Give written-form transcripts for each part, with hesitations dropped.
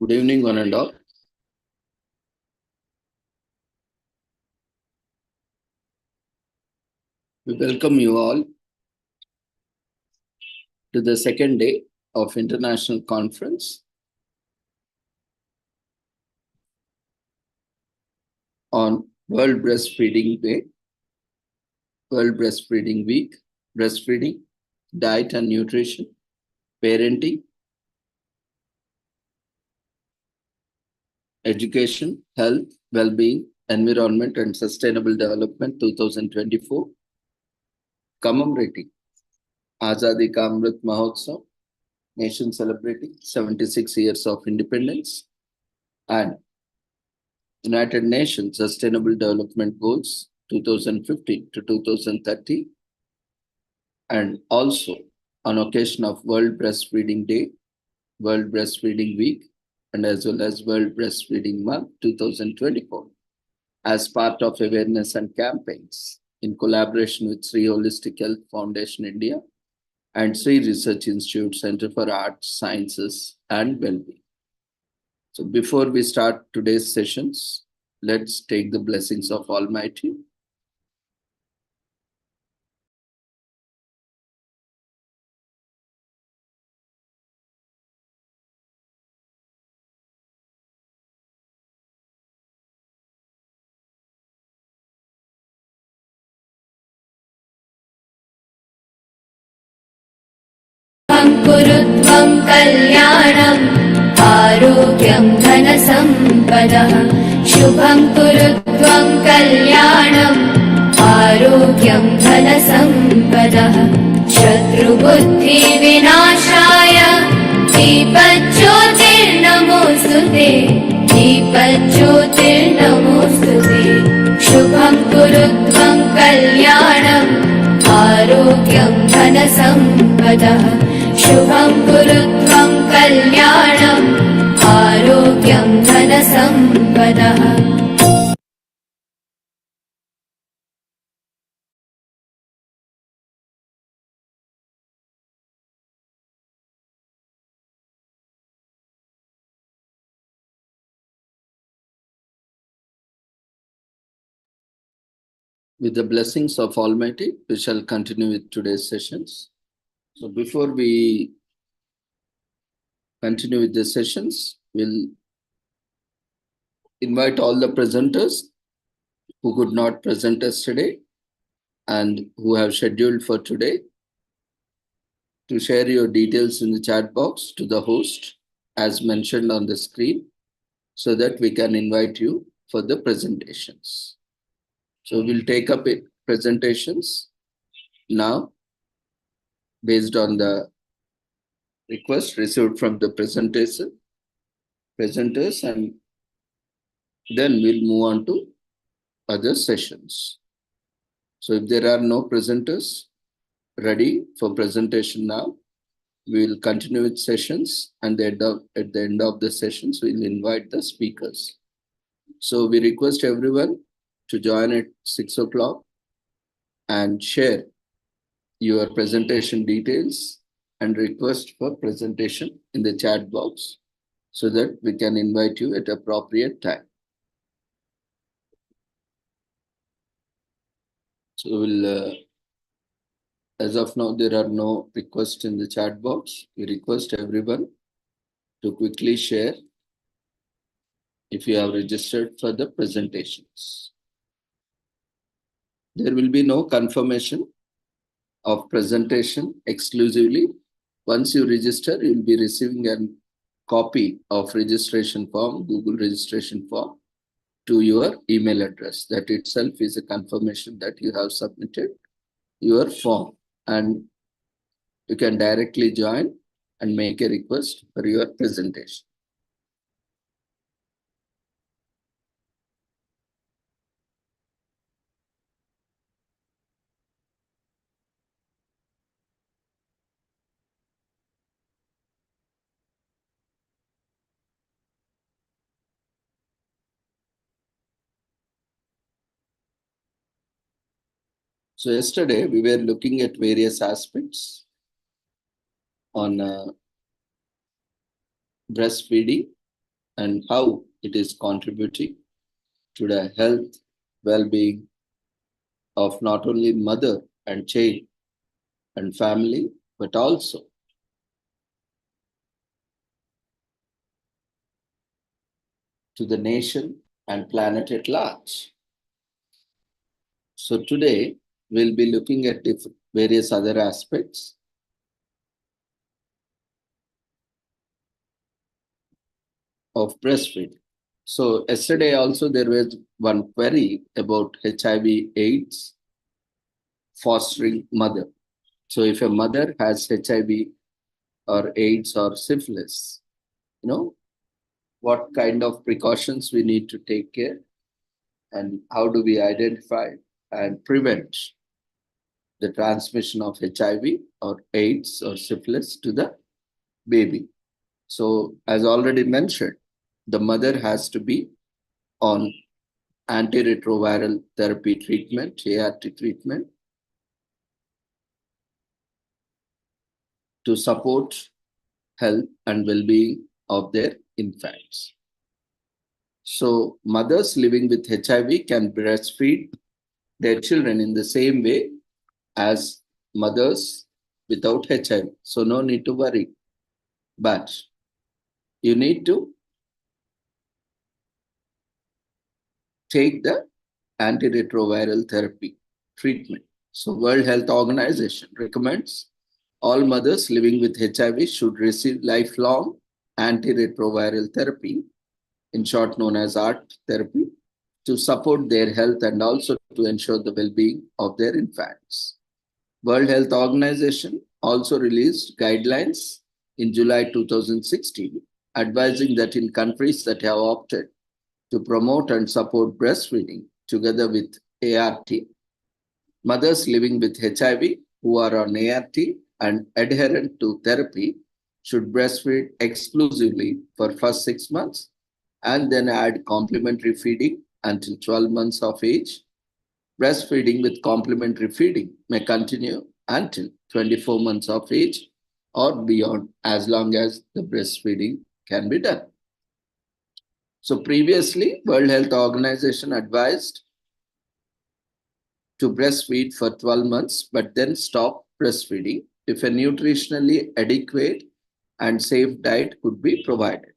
Good evening, one and all. We welcome you all to the second day of International Conference on World Breastfeeding Day, World Breastfeeding Week, breastfeeding, diet and nutrition, parenting, education, health, well-being, environment and sustainable development 2024, commemorating Azadi Ka Amrit Mahotsav, nation celebrating 76 years of independence, and United Nations Sustainable Development Goals 2015 to 2030, and also on occasion of World Breastfeeding Day, World Breastfeeding Week, and as well as World Breastfeeding Month 2024, as part of awareness and campaigns in collaboration with Sri Holistic Health Foundation India and Sri Research Institute Center for Arts, Sciences and Wellbeing. So before we start today's sessions, let's take the blessings of Almighty. कुरुत्वं कल्याणम् आरोग्यं धनसम्पदः शुभं कुरुत्वं कल्याणम् आरोग्यं धनसम्पदः शत्रुबुद्धिविनाशाय दीपज्योतिर्नमोऽस्तुते दीपज्योतिर्नमोऽस्तुते शुभं कुरुत्वं कल्याणम् आरोग्यं धनसम्पदः शुभं कुरुत्वं कल्याणम् आरोग्यं धनसम्पदः. With the blessings of Almighty, we shall continue with today's sessions. So before we continue with the sessions, we'll invite all the presenters who could not present us today and who have scheduled for today to share your details in the chat box to the host as mentioned on the screen so that we can invite you for the presentations. So we'll take up presentations now based on the request received from the presenters, and then we'll move on to other sessions. So if there are no presenters ready for presentation now, we will continue with sessions, and at the end of the sessions, we'll invite the speakers. So we request everyone to join at 6 o'clock and share your presentation details and request for presentation in the chat box so that we can invite you at appropriate time. So we'll, as of now, there are no requests in the chat box. We request everyone to quickly share if you have registered for the presentations. There will be no confirmation of presentation exclusively. Once you register, you will be receiving a copy of registration form, Google registration form, to your email address. That itself is a confirmation that you have submitted your form, and you can directly join and make a request for your presentation. So yesterday we were looking at various aspects on breastfeeding and how it is contributing to the health, well-being of not only mother and child and family, but also to the nation and planet at large. So today we'll be looking at various other aspects of breastfeeding. So yesterday also there was one query about HIV/AIDS fostering mother. So if a mother has HIV or AIDS or syphilis, what kind of precautions we need to take care and how do we identify and prevent the transmission of HIV or AIDS or syphilis to the baby. So as already mentioned, the mother has to be on antiretroviral therapy treatment, ART treatment, to support health and well-being of their infants. So mothers living with HIV can breastfeed their children in the same way as mothers without HIV. So no need to worry. But you need to take the antiretroviral therapy treatment. So World Health Organization recommends all mothers living with HIV should receive lifelong antiretroviral therapy, in short known as ART therapy, to support their health and also to ensure the well-being of their infants. World Health Organization also released guidelines in July 2016, advising that in countries that have opted to promote and support breastfeeding together with ART, mothers living with HIV who are on ART and adherent to therapy should breastfeed exclusively for first 6 months and then add complementary feeding until 12 months of age. Breastfeeding with complementary feeding may continue until 24 months of age or beyond, as long as the breastfeeding can be done. So previously, World Health Organization advised to breastfeed for 12 months, but then stop breastfeeding if a nutritionally adequate and safe diet could be provided.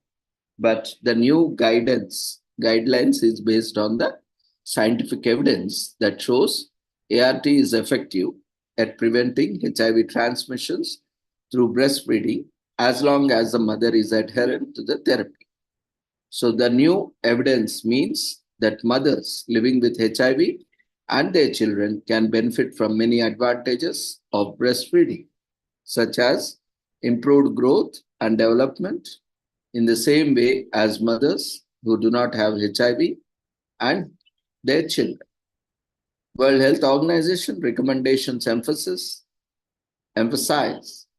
But the new guidelines is based on the scientific evidence that shows ART is effective at preventing HIV transmissions through breastfeeding as long as the mother is adherent to the therapy. So the new evidence means that mothers living with HIV and their children can benefit from many advantages of breastfeeding, such as improved growth and development, in the same way as mothers who do not have HIV and their children. World Health Organization recommendations emphasize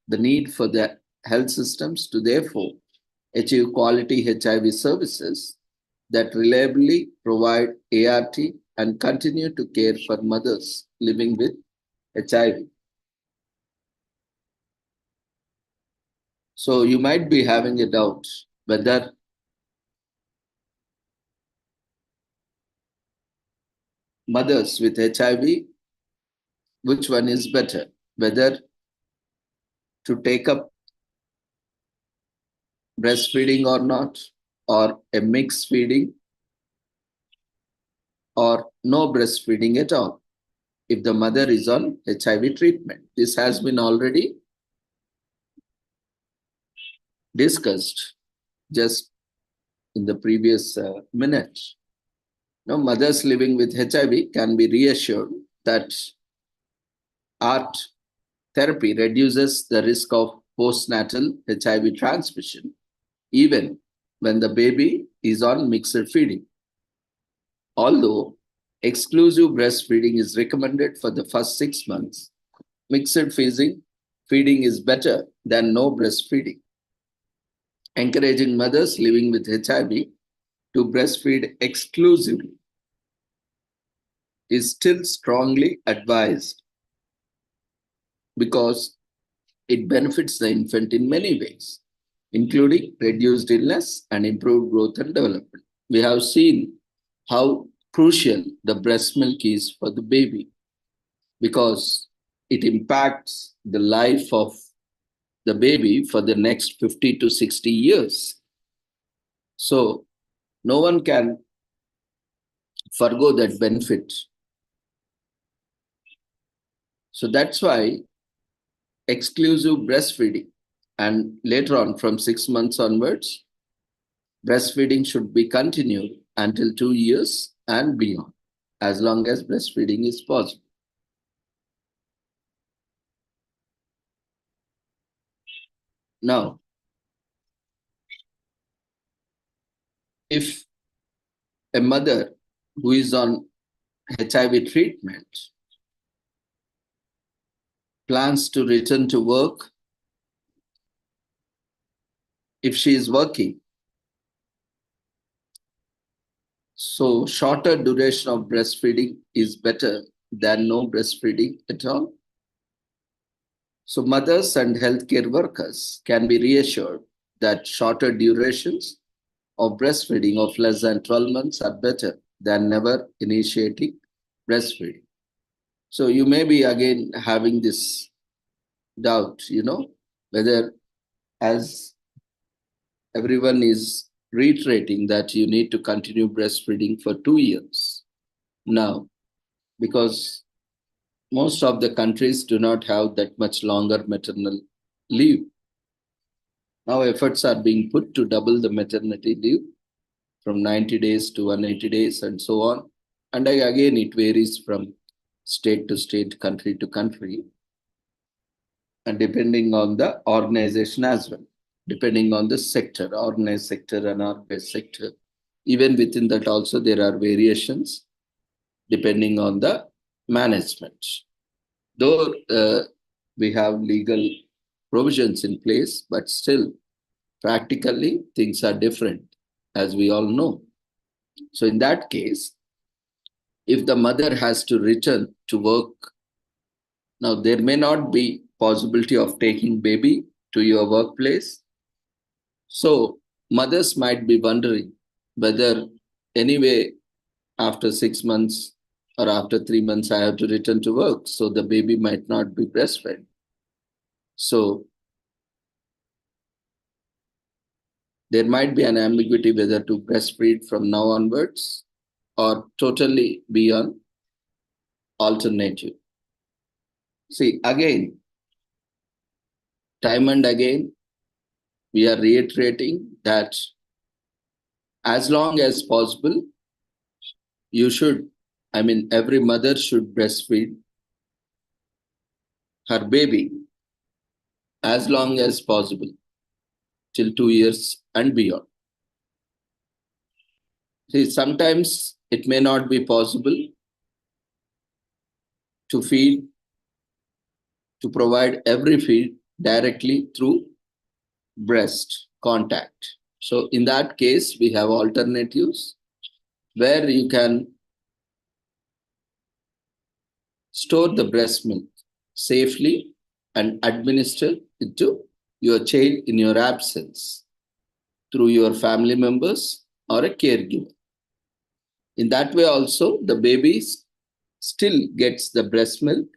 the need for the health systems to therefore achieve quality HIV services that reliably provide ART and continue to care for mothers living with HIV. So you might be having a doubt whether mothers with HIV, which one is better, whether to take up breastfeeding or not, or a mixed feeding, or no breastfeeding at all, if the mother is on HIV treatment. This has been already discussed just in the previous minute. Now, mothers living with HIV can be reassured that ART therapy reduces the risk of postnatal HIV transmission, even when the baby is on mixed feeding. Although exclusive breastfeeding is recommended for the first 6 months, mixed feeding is better than no breastfeeding. Encouraging mothers living with HIV to breastfeed exclusively is still strongly advised because it benefits the infant in many ways. including reduced illness and improved growth and development. We have seen how crucial the breast milk is for the baby because it impacts the life of the baby for the next 50 to 60 years. So no one can forgo that benefit. So that's why exclusive breastfeeding and later on from 6 months onwards, breastfeeding should be continued until 2 years and beyond, as long as breastfeeding is possible. Now, if a mother who is on HIV treatment plans to return to work, if she is working, so shorter duration of breastfeeding is better than no breastfeeding at all. So mothers and healthcare workers can be reassured that shorter durations of breastfeeding of less than 12 months are better than never initiating breastfeeding. So you may be again having this doubt, whether, as everyone is reiterating, that you need to continue breastfeeding for 2 years now, because most of the countries do not have that much longer maternal leave. Now efforts are being put to double the maternity leave from 90 days to 180 days and so on. And again, it varies from state to state, country to country, and depending on the organization as well, depending on the sector, organized sector, unorganized sector. Even within that also there are variations depending on the management. Though we have legal provisions in place, but still practically things are different, as we all know. So in that case, if the mother has to return to work, now there may not be possibility of taking baby to your workplace. So mothers might be wondering whether anyway after 6 months or after 3 months I have to return to work, so the baby might not be breastfed. So there might be an ambiguity whether to breastfeed from now onwards or totally be on alternative. See, again, time and again, we are reiterating that as long as possible, every mother should breastfeed her baby as long as possible till 2 years and beyond. See, sometimes it may not be possible to provide every feed directly through breast contact. So in that case, we have alternatives where you can store the breast milk safely and administer it to your child in your absence through your family members or a caregiver. In that way also, the baby still gets the breast milk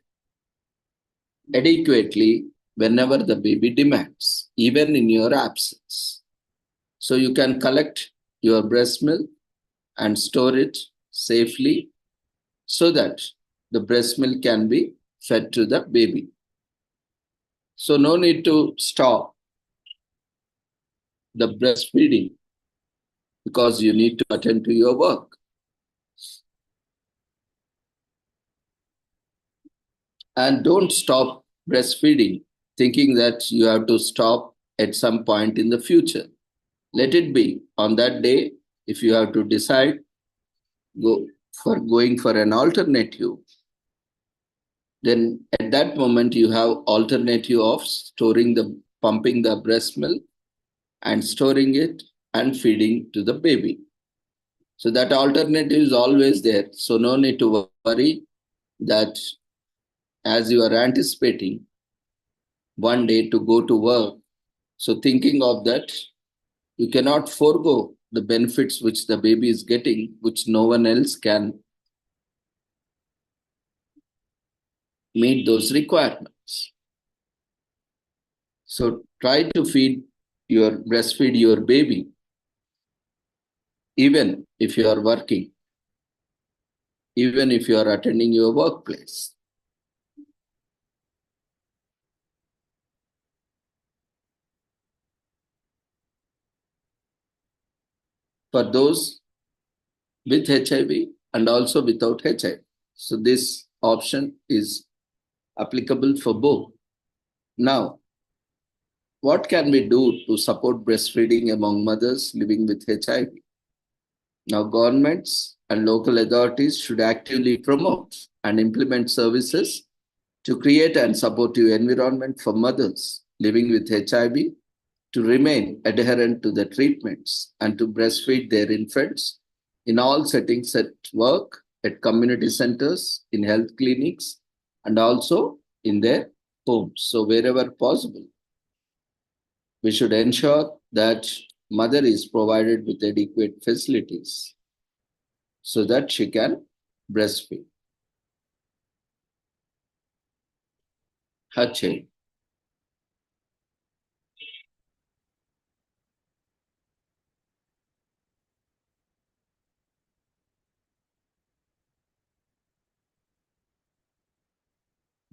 adequately whenever the baby demands, even in your absence. So you can collect your breast milk and store it safely so that the breast milk can be fed to the baby. So no need to stop the breastfeeding because you need to attend to your work. And don't stop breastfeeding thinking that you have to stop at some point in the future. Let it be on that day. If you have to decide going for an alternative, then at that moment you have alternative of pumping the breast milk and storing it and feeding to the baby. So that alternative is always there. So no need to worry that as you are anticipating one day to go to work, So thinking of that, you cannot forego the benefits which the baby is getting, which no one else can meet those requirements. So try to breastfeed your baby, even if you are working, even if you are attending your workplace. For those with HIV and also without HIV. So this option is applicable for both. Now, what can we do to support breastfeeding among mothers living with HIV? Now, governments and local authorities should actively promote and implement services to create and supportive environment for mothers living with HIV to remain adherent to the treatments and to breastfeed their infants in all settings at work, at community centers, in health clinics, and also in their homes. So wherever possible, we should ensure that mother is provided with adequate facilities so that she can breastfeed her child.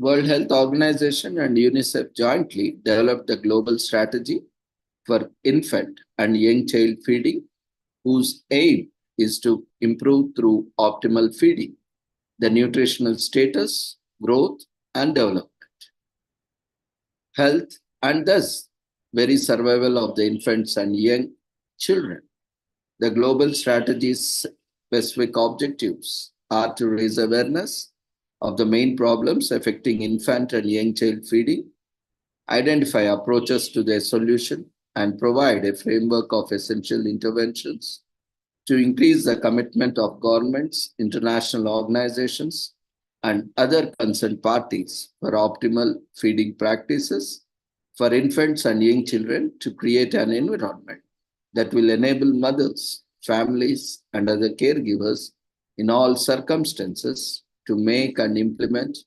World Health Organization and UNICEF jointly developed a global strategy for infant and young child feeding, whose aim is to improve through optimal feeding the nutritional status, growth, and development, health, and thus very survival of the infants and young children. The global strategy's specific objectives are to raise awareness of the main problems affecting infant and young child feeding, identify approaches to their solution, and provide a framework of essential interventions to increase the commitment of governments, international organizations, and other concerned parties for optimal feeding practices for infants and young children to create an environment that will enable mothers, families, and other caregivers in all circumstances to make and implement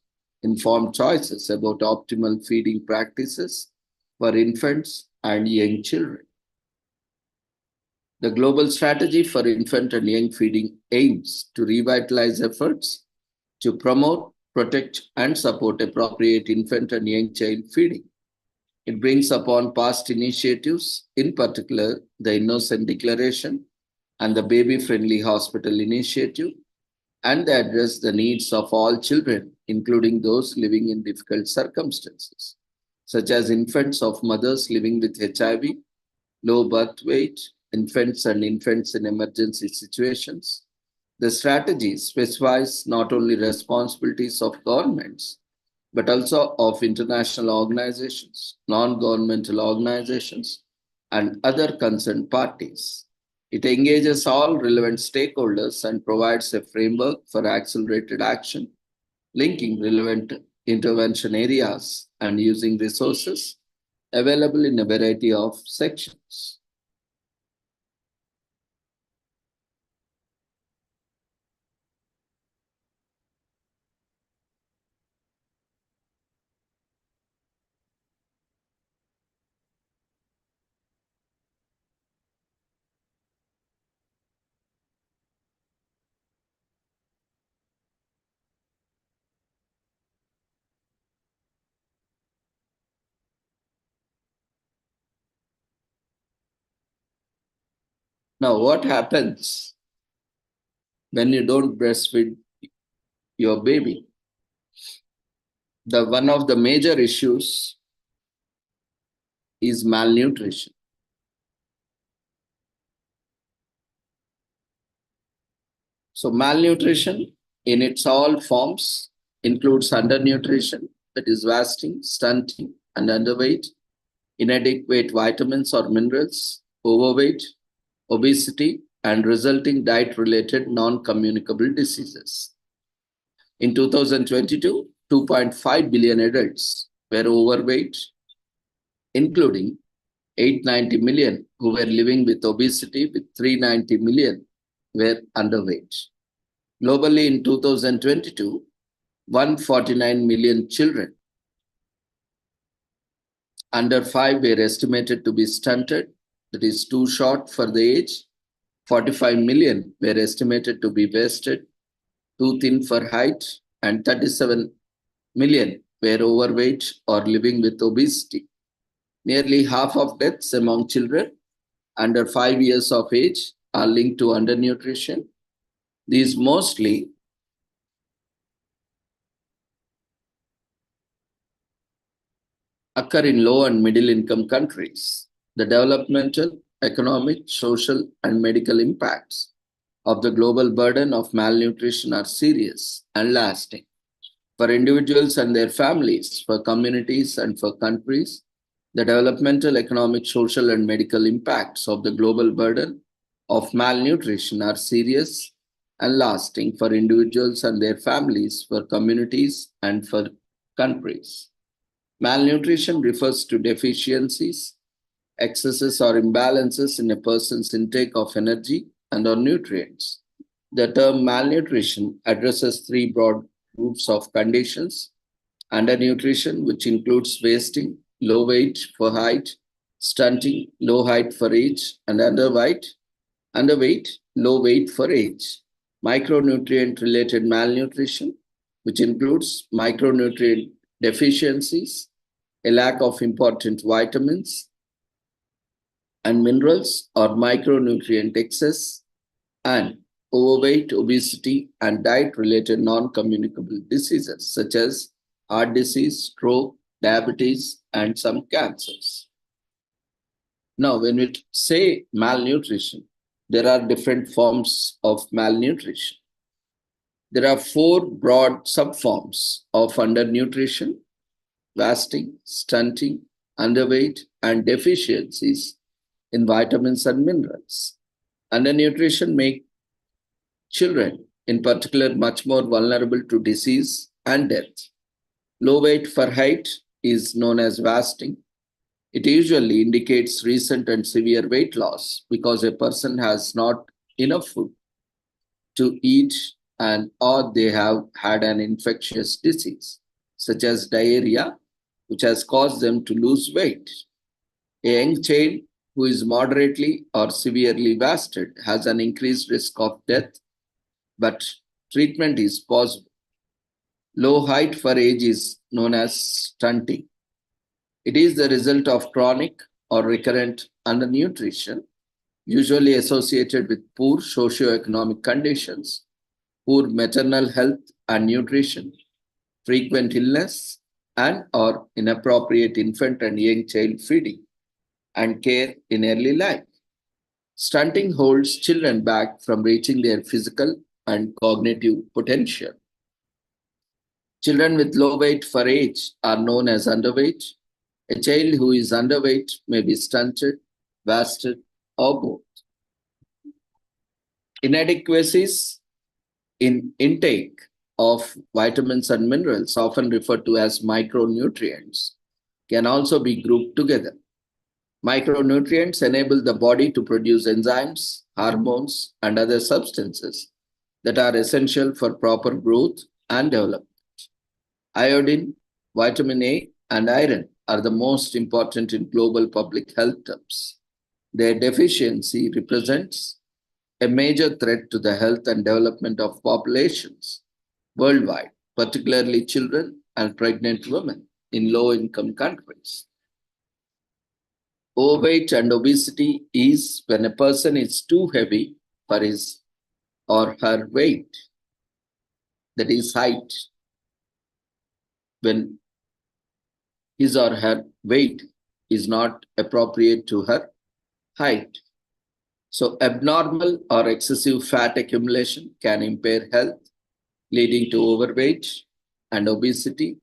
informed choices about optimal feeding practices for infants and young children. The global strategy for infant and young feeding aims to revitalize efforts to promote, protect, and support appropriate infant and young child feeding. It brings upon past initiatives, in particular the Innocent Declaration and the Baby Friendly Hospital Initiative, and they address the needs of all children, including those living in difficult circumstances, such as infants of mothers living with HIV, low birth weight, infants and infants in emergency situations. The strategy specifies not only responsibilities of governments, but also of international organizations, non-governmental organizations, and other concerned parties. It engages all relevant stakeholders and provides a framework for accelerated action, linking relevant intervention areas and using resources available in a variety of sections. Now, what happens when you don't breastfeed your baby? One of the major issues is malnutrition. So malnutrition in its all forms includes undernutrition, that is wasting, stunting, and underweight, inadequate vitamins or minerals, overweight, obesity, and resulting diet-related non-communicable diseases. In 2022, 2.5 billion adults were overweight, including 890 million who were living with obesity, with 390 million were underweight. Globally in 2022, 149 million children under 5 were estimated to be stunted, that is too short for the age. 45 million were estimated to be wasted, too thin for height, and 37 million were overweight or living with obesity. Nearly half of deaths among children under 5 years of age are linked to undernutrition. These mostly occur in low and middle income countries. The developmental, economic, social, and medical impacts of the global burden of malnutrition are serious and lasting. For individuals and their families, for communities, and for countries, the developmental, economic, social, and medical impacts of the global burden of malnutrition are serious and lasting for individuals and their families, for communities, and for countries. Malnutrition refers to deficiencies, excesses, or imbalances in a person's intake of energy and or nutrients. The term malnutrition addresses 3 broad groups of conditions: undernutrition, which includes wasting, low weight for height, stunting, low height for age, and underweight, low weight for age. Micronutrient-related malnutrition, which includes micronutrient deficiencies, a lack of important vitamins and minerals, or micronutrient excess, and overweight, obesity, and diet-related non-communicable diseases such as heart disease, stroke, diabetes, and some cancers. Now, when we say malnutrition, there are different forms of malnutrition. There are 4 broad subforms of undernutrition: wasting, stunting, underweight, and deficiencies in vitamins and minerals. Undernutrition makes children, in particular, much more vulnerable to disease and death. Low weight for height is known as wasting. It usually indicates recent and severe weight loss because a person has not enough food to eat and or they have had an infectious disease, such as diarrhea, which has caused them to lose weight. A young child who is moderately or severely wasted has an increased risk of death, but treatment is possible. Low height for age is known as stunting. It is the result of chronic or recurrent undernutrition, usually associated with poor socioeconomic conditions, poor maternal health and nutrition, frequent illness, and or inappropriate infant and young child feeding and care in early life. Stunting holds children back from reaching their physical and cognitive potential. Children with low weight for age are known as underweight. A child who is underweight may be stunted, wasted, or both. Inadequacies in intake of vitamins and minerals, often referred to as micronutrients, can also be grouped together. Micronutrients enable the body to produce enzymes, hormones, and other substances that are essential for proper growth and development. Iodine, vitamin A, and iron are the most important in global public health terms. Their deficiency represents a major threat to the health and development of populations worldwide, particularly children and pregnant women in low-income countries. Overweight and obesity is when a person is too heavy for his or her weight, that is height, when his or her weight is not appropriate to her height. So abnormal or excessive fat accumulation can impair health, leading to overweight and obesity.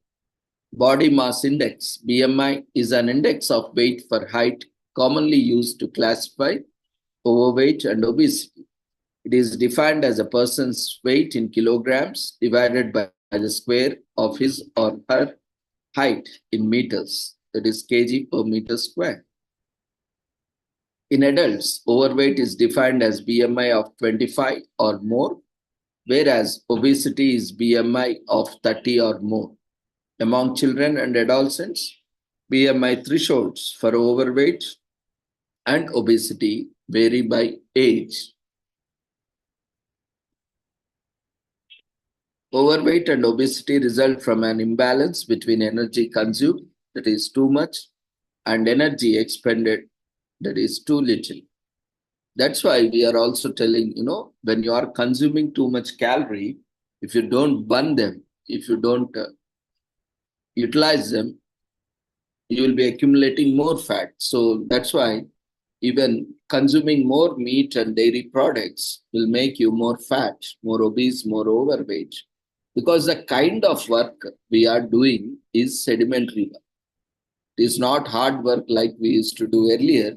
Body mass index, BMI, is an index of weight for height commonly used to classify overweight and obesity. It is defined as a person's weight in kilograms divided by the square of his or her height in meters, that is kg per meter square. In adults, overweight is defined as BMI of 25 or more, whereas obesity is BMI of 30 or more. Among children and adolescents, BMI thresholds for overweight and obesity vary by age. Overweight and obesity result from an imbalance between energy consumed, that is too much, and energy expended, that is too little. That's why we are also telling, when you are consuming too much calorie, if you don't burn them, if you don't utilize them, you will be accumulating more fat. So that's why even consuming more meat and dairy products will make you more fat, more obese, more overweight. Because the kind of work we are doing is sedimentary work. It is not hard work like we used to do earlier.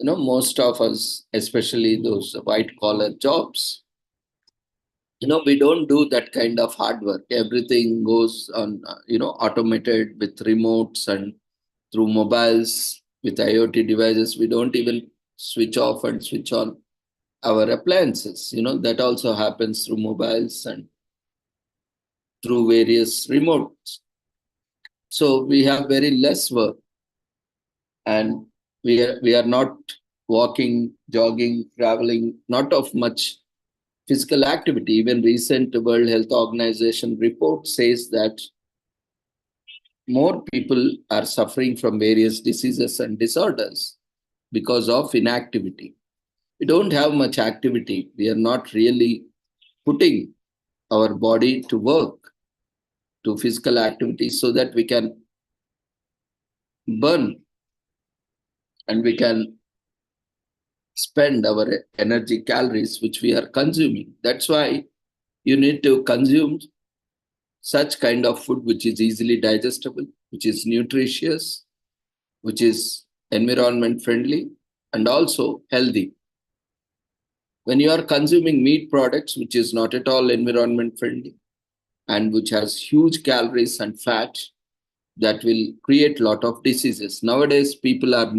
Most of us, especially those white collar jobs, we don't do that kind of hard work. Everything goes on, automated with remotes and through mobiles with IoT devices. We don't even switch off and switch on our appliances. That also happens through mobiles and through various remotes. So we have very less work, and we are not walking, jogging, traveling, not of much physical activity. Even recent World Health Organization report says that more people are suffering from various diseases and disorders because of inactivity. We don't have much activity. We are not really putting our body to work, to physical activity, so that we can burn and we can spend our energy calories which we are consuming. That's why you need to consume such kind of food which is easily digestible, which is nutritious, which is environment friendly, and also healthy. When you are consuming meat products, which is not at all environment friendly and which has huge calories and fat, that will create a lot of diseases. Nowadays, people are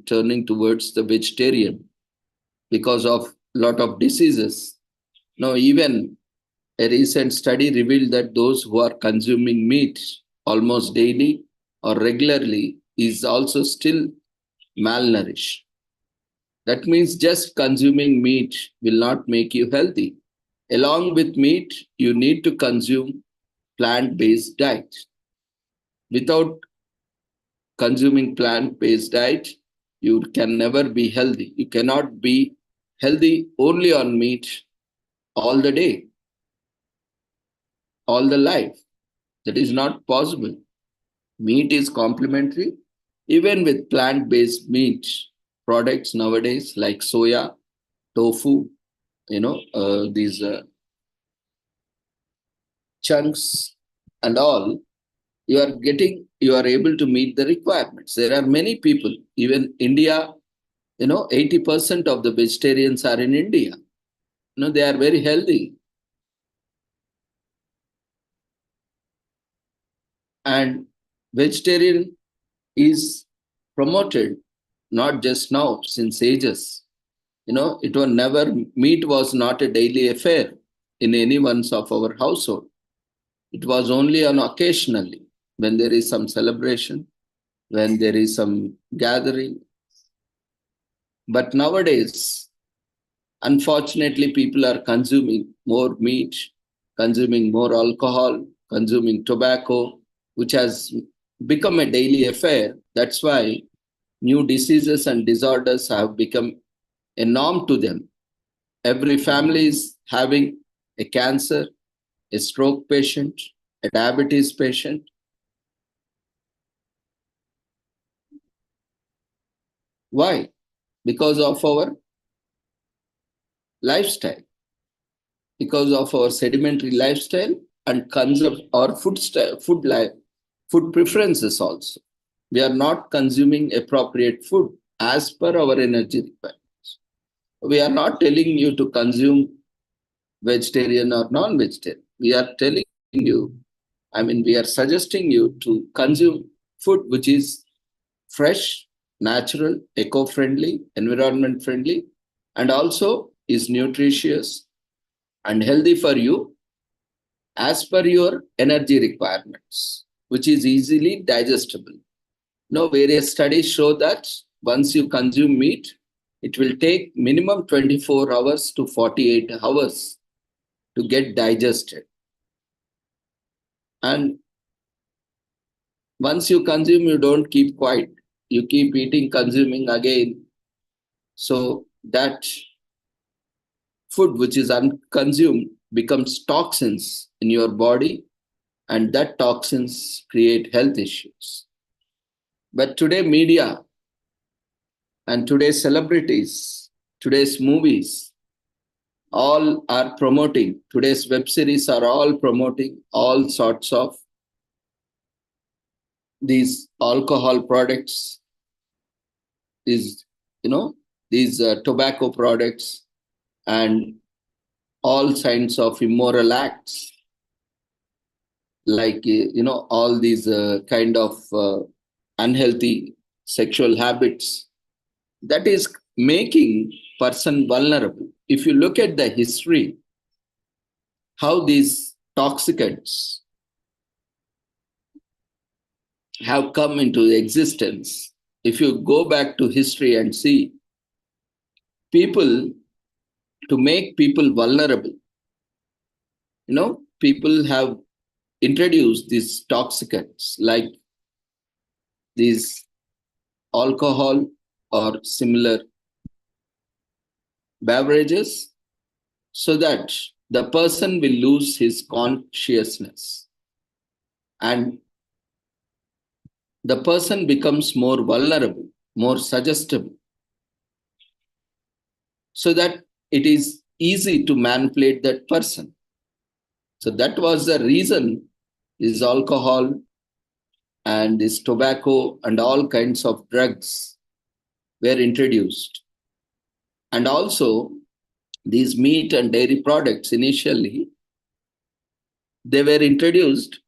turning towards the vegetarian because of a lot of diseases. Now, even a recent study revealed that those who are consuming meat almost daily or regularly is also still malnourished. That means just consuming meat will not make you healthy. Along with meat, you need to consume plant-based diet. Without consuming plant-based diet, you can never be healthy. You cannot be healthy only on meat all the day, all the life. That is not possible. Meat is complementary. Even with plant-based meat products nowadays like soya, tofu, these chunks and all, you are able to meet the requirements. There are many people, even India, 80% of the vegetarians are in India. They are very healthy. And vegetarian is promoted not just now, since ages. Meat was not a daily affair in any one of our household. It was only on occasionally when there is some celebration, when there is some gathering. But nowadays, unfortunately, people are consuming more meat, consuming more alcohol, consuming tobacco, which has become a daily affair. That's why new diseases and disorders have become a norm to them. Every family is having a cancer, a stroke patient, a diabetes patient. Why? Because of our lifestyle, because of our sedimentary lifestyle and our food preferences also. We are not consuming appropriate food as per our energy requirements. We are not telling you to consume vegetarian or non-vegetarian. We are telling you, we are suggesting you to consume food which is fresh, natural, eco-friendly, environment-friendly, and also is nutritious and healthy for you as per your energy requirements, which is easily digestible. Now, various studies show that once you consume meat, it will take minimum 24 hours to 48 hours to get digested. And once you consume, you don't keep quiet. You keep eating, consuming again. So that food which is unconsumed becomes toxins in your body, and that toxins create health issues. But today, media and today's celebrities, today's movies, all are promoting, today's web series are all promoting all sorts of these alcohol products, these, these tobacco products, and all kinds of immoral acts, like, all these kind of unhealthy sexual habits, that is making person vulnerable. If you look at the history, how these toxicants have come into existence, if you go back to history and see, people, to make people vulnerable, people have introduced these toxicants like these alcohol or similar beverages, so that the person will lose his consciousness and the person becomes more vulnerable, more suggestible, so that it is easy to manipulate that person. So that was the reason is alcohol and this tobacco and all kinds of drugs were introduced. And also these meat and dairy products, initially, they were introduced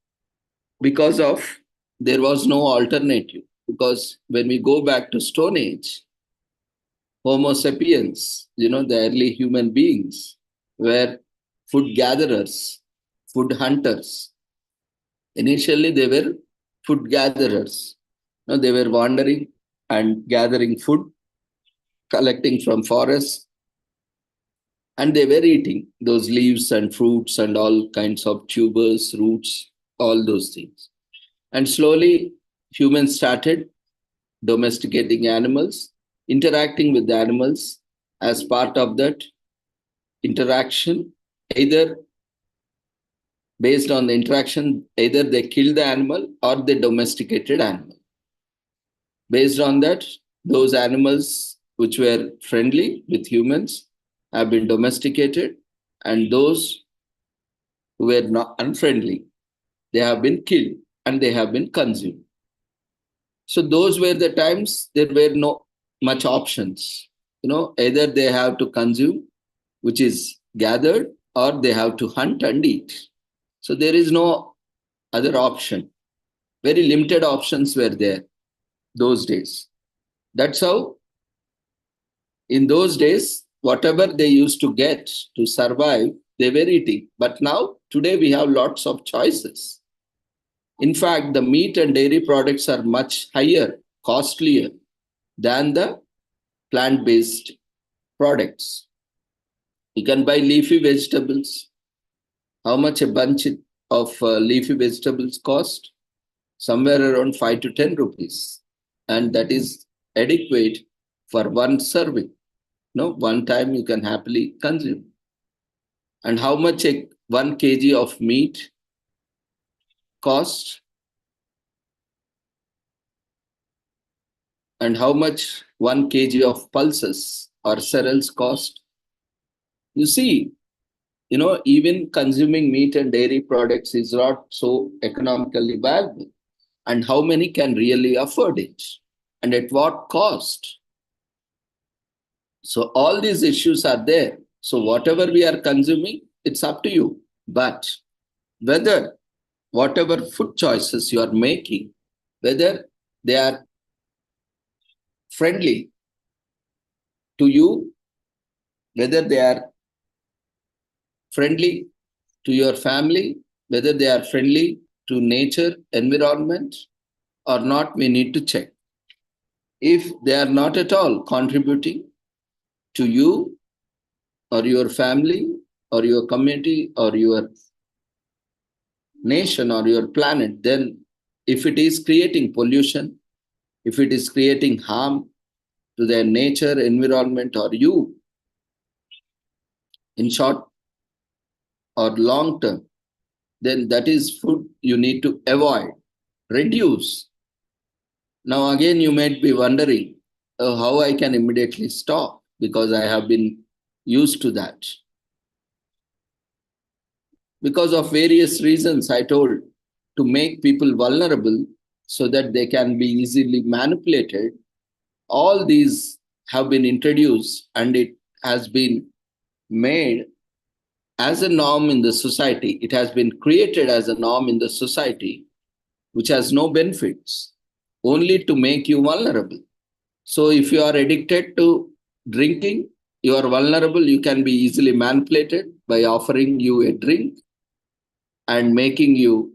because of there was no alternative. Because when we go back to Stone Age, Homo sapiens, the early human beings were food gatherers, food hunters. Initially, they were food gatherers. They were wandering and gathering food, collecting from forests, and they were eating those leaves and fruits and all kinds of tubers, roots, all those things. And slowly, humans started domesticating animals, interacting with the animals. As part of that interaction, either based on the interaction, either they killed the animal or they domesticated animal. Based on that, those animals which were friendly with humans have been domesticated, and those who were not unfriendly, they have been killed and they have been consumed. So those were the times there were no much options. Either they have to consume, which is gathered, or they have to hunt and eat. So there is no other option. Very limited options were there those days. That's how, in those days, whatever they used to get to survive, they were eating. But now, today, we have lots of choices. In fact, the meat and dairy products are much higher, costlier than the plant-based products. You can buy leafy vegetables. How much a bunch of leafy vegetables cost? Somewhere around 5 to 10 rupees. And that is adequate for one serving. One time you can happily consume. And how much 1 kg of meat cost? And how much 1 kg of pulses or cereals cost? You see, even consuming meat and dairy products is not so economically viable. And how many can really afford it? And at what cost? So all these issues are there. So whatever we are consuming, it's up to you. But whether whatever food choices you are making, whether they are friendly to you, whether they are friendly to your family, whether they are friendly to nature, environment or not, we need to check. If they are not at all contributing to you or your family or your community or your nation or your planet, then if it is creating pollution, if it is creating harm to their nature, environment, or you, in short or long term, then that is food you need to avoid, reduce. Now, again, you might be wondering how I can immediately stop because I have been used to that. Because of various reasons, I told, to make people vulnerable so that they can be easily manipulated. All these have been introduced and it has been made as a norm in the society. It has been created as a norm in the society, which has no benefits, only to make you vulnerable. So if you are addicted to drinking, you are vulnerable. You can be easily manipulated by offering you a drink and making you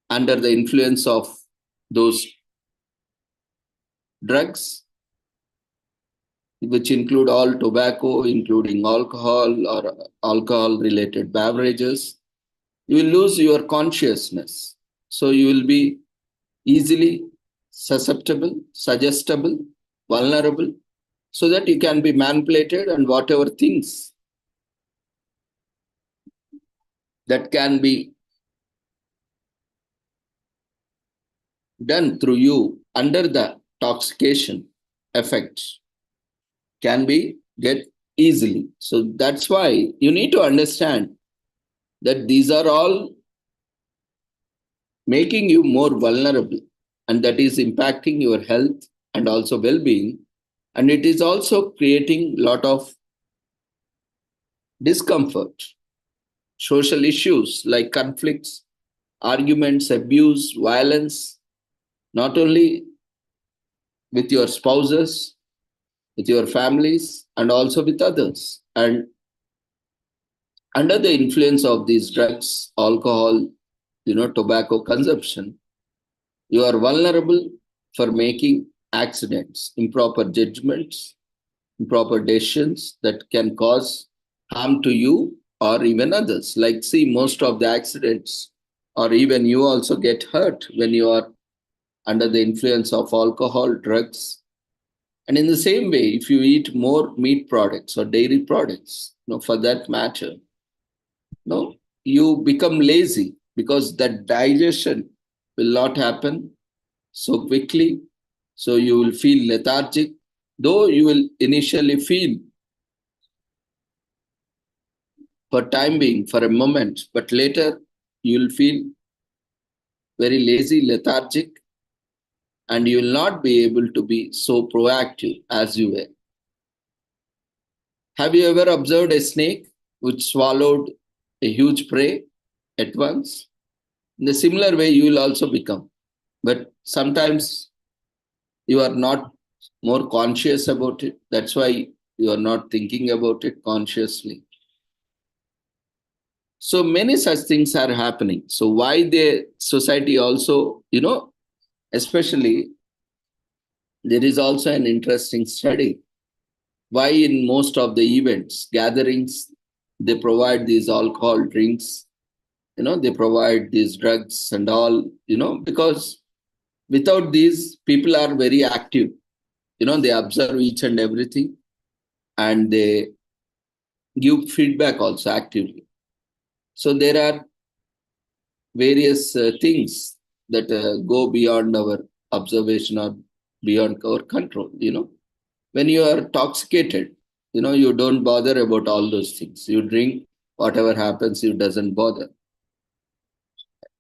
under the influence of those drugs, which include all tobacco, including alcohol or alcohol-related beverages. You will lose your consciousness. So you will be easily susceptible, suggestible, vulnerable, so that you can be manipulated and whatever things that can be done through you under the intoxication effect can be get easily. So that's why you need to understand that these are all making you more vulnerable, and that is impacting your health and also well-being, and it is also creating a lot of discomfort, social issues like conflicts, arguments, abuse, violence, not only with your spouses, with your families, and also with others. And under the influence of these drugs, alcohol, tobacco consumption, you are vulnerable for making accidents, improper judgments, improper decisions that can cause harm to you or even others. Like, see, most of the accidents, or even you also get hurt when you are under the influence of alcohol, drugs. And in the same way, if you eat more meat products or dairy products, for that matter, you become lazy because that digestion will not happen so quickly. So you will feel lethargic, though you will initially feel for time being, for a moment, but later you will feel very lazy, lethargic, and you will not be able to be so proactive as you were. Have you ever observed a snake which swallowed a huge prey at once? In a similar way, you will also become. But sometimes you are not more conscious about it. That's why you are not thinking about it consciously. So many such things are happening. So why the society also, especially there is also an interesting study. Why in most of the events, gatherings, they provide these alcohol drinks, they provide these drugs and all, because without these, people are very active. They observe each and everything and they give feedback also actively. So there are various things that go beyond our observation or beyond our control. When you are intoxicated, you don't bother about all those things. You drink, whatever happens, you doesn't bother.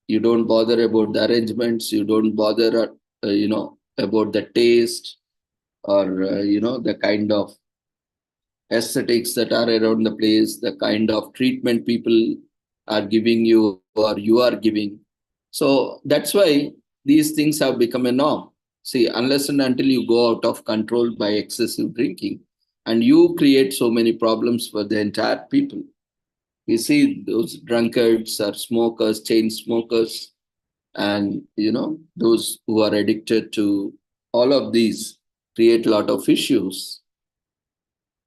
You don't bother about the arrangements. You don't bother, about the taste or, the kind of aesthetics that are around the place, the kind of treatment people are giving you or you are giving. So that's why these things have become a norm. See, unless and until you go out of control by excessive drinking, and you create so many problems for the entire people. You see those drunkards or smokers, chain smokers, and those who are addicted to all of these create a lot of issues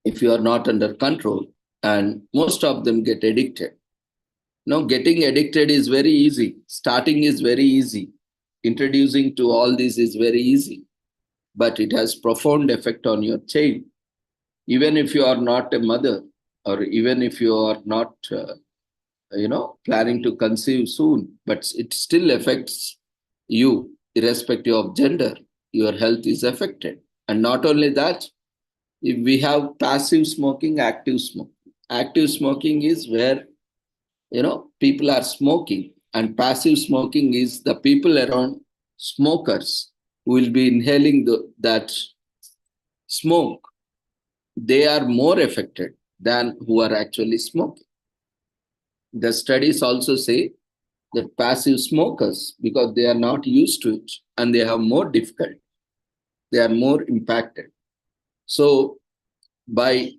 if you are not under control, and most of them get addicted. Now, getting addicted is very easy. Starting is very easy. Introducing to all this is very easy, but it has profound effect on your child. Even if you are not a mother, or even if you are not, planning to conceive soon, but it still affects you, irrespective of gender. Your health is affected, and not only that, if we have passive smoking, active smoking. Active smoking is where people are smoking, and passive smoking is the people around smokers who will be inhaling that smoke. They are more affected than who are actually smoking. The studies also say that passive smokers, because they are not used to it and they have more difficulty, they are more impacted. So by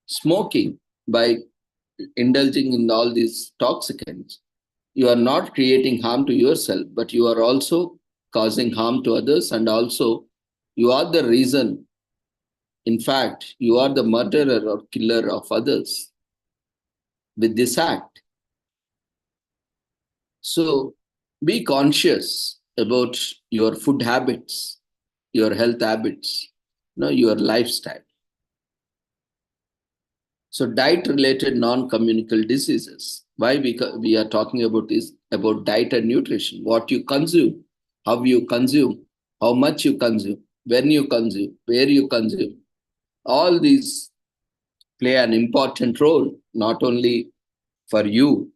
smoking, by indulging in all these toxicants, you are not creating harm to yourself, but you are also causing harm to others, and also you are the reason. In fact, you are the murderer or killer of others with this act. So be conscious about your food habits, your health habits, your lifestyle. So diet-related non-communicable diseases. Why we are talking about this, about diet and nutrition, what you consume, how you consume, how much you consume, when you consume, where you consume. All these play an important role, not only for you,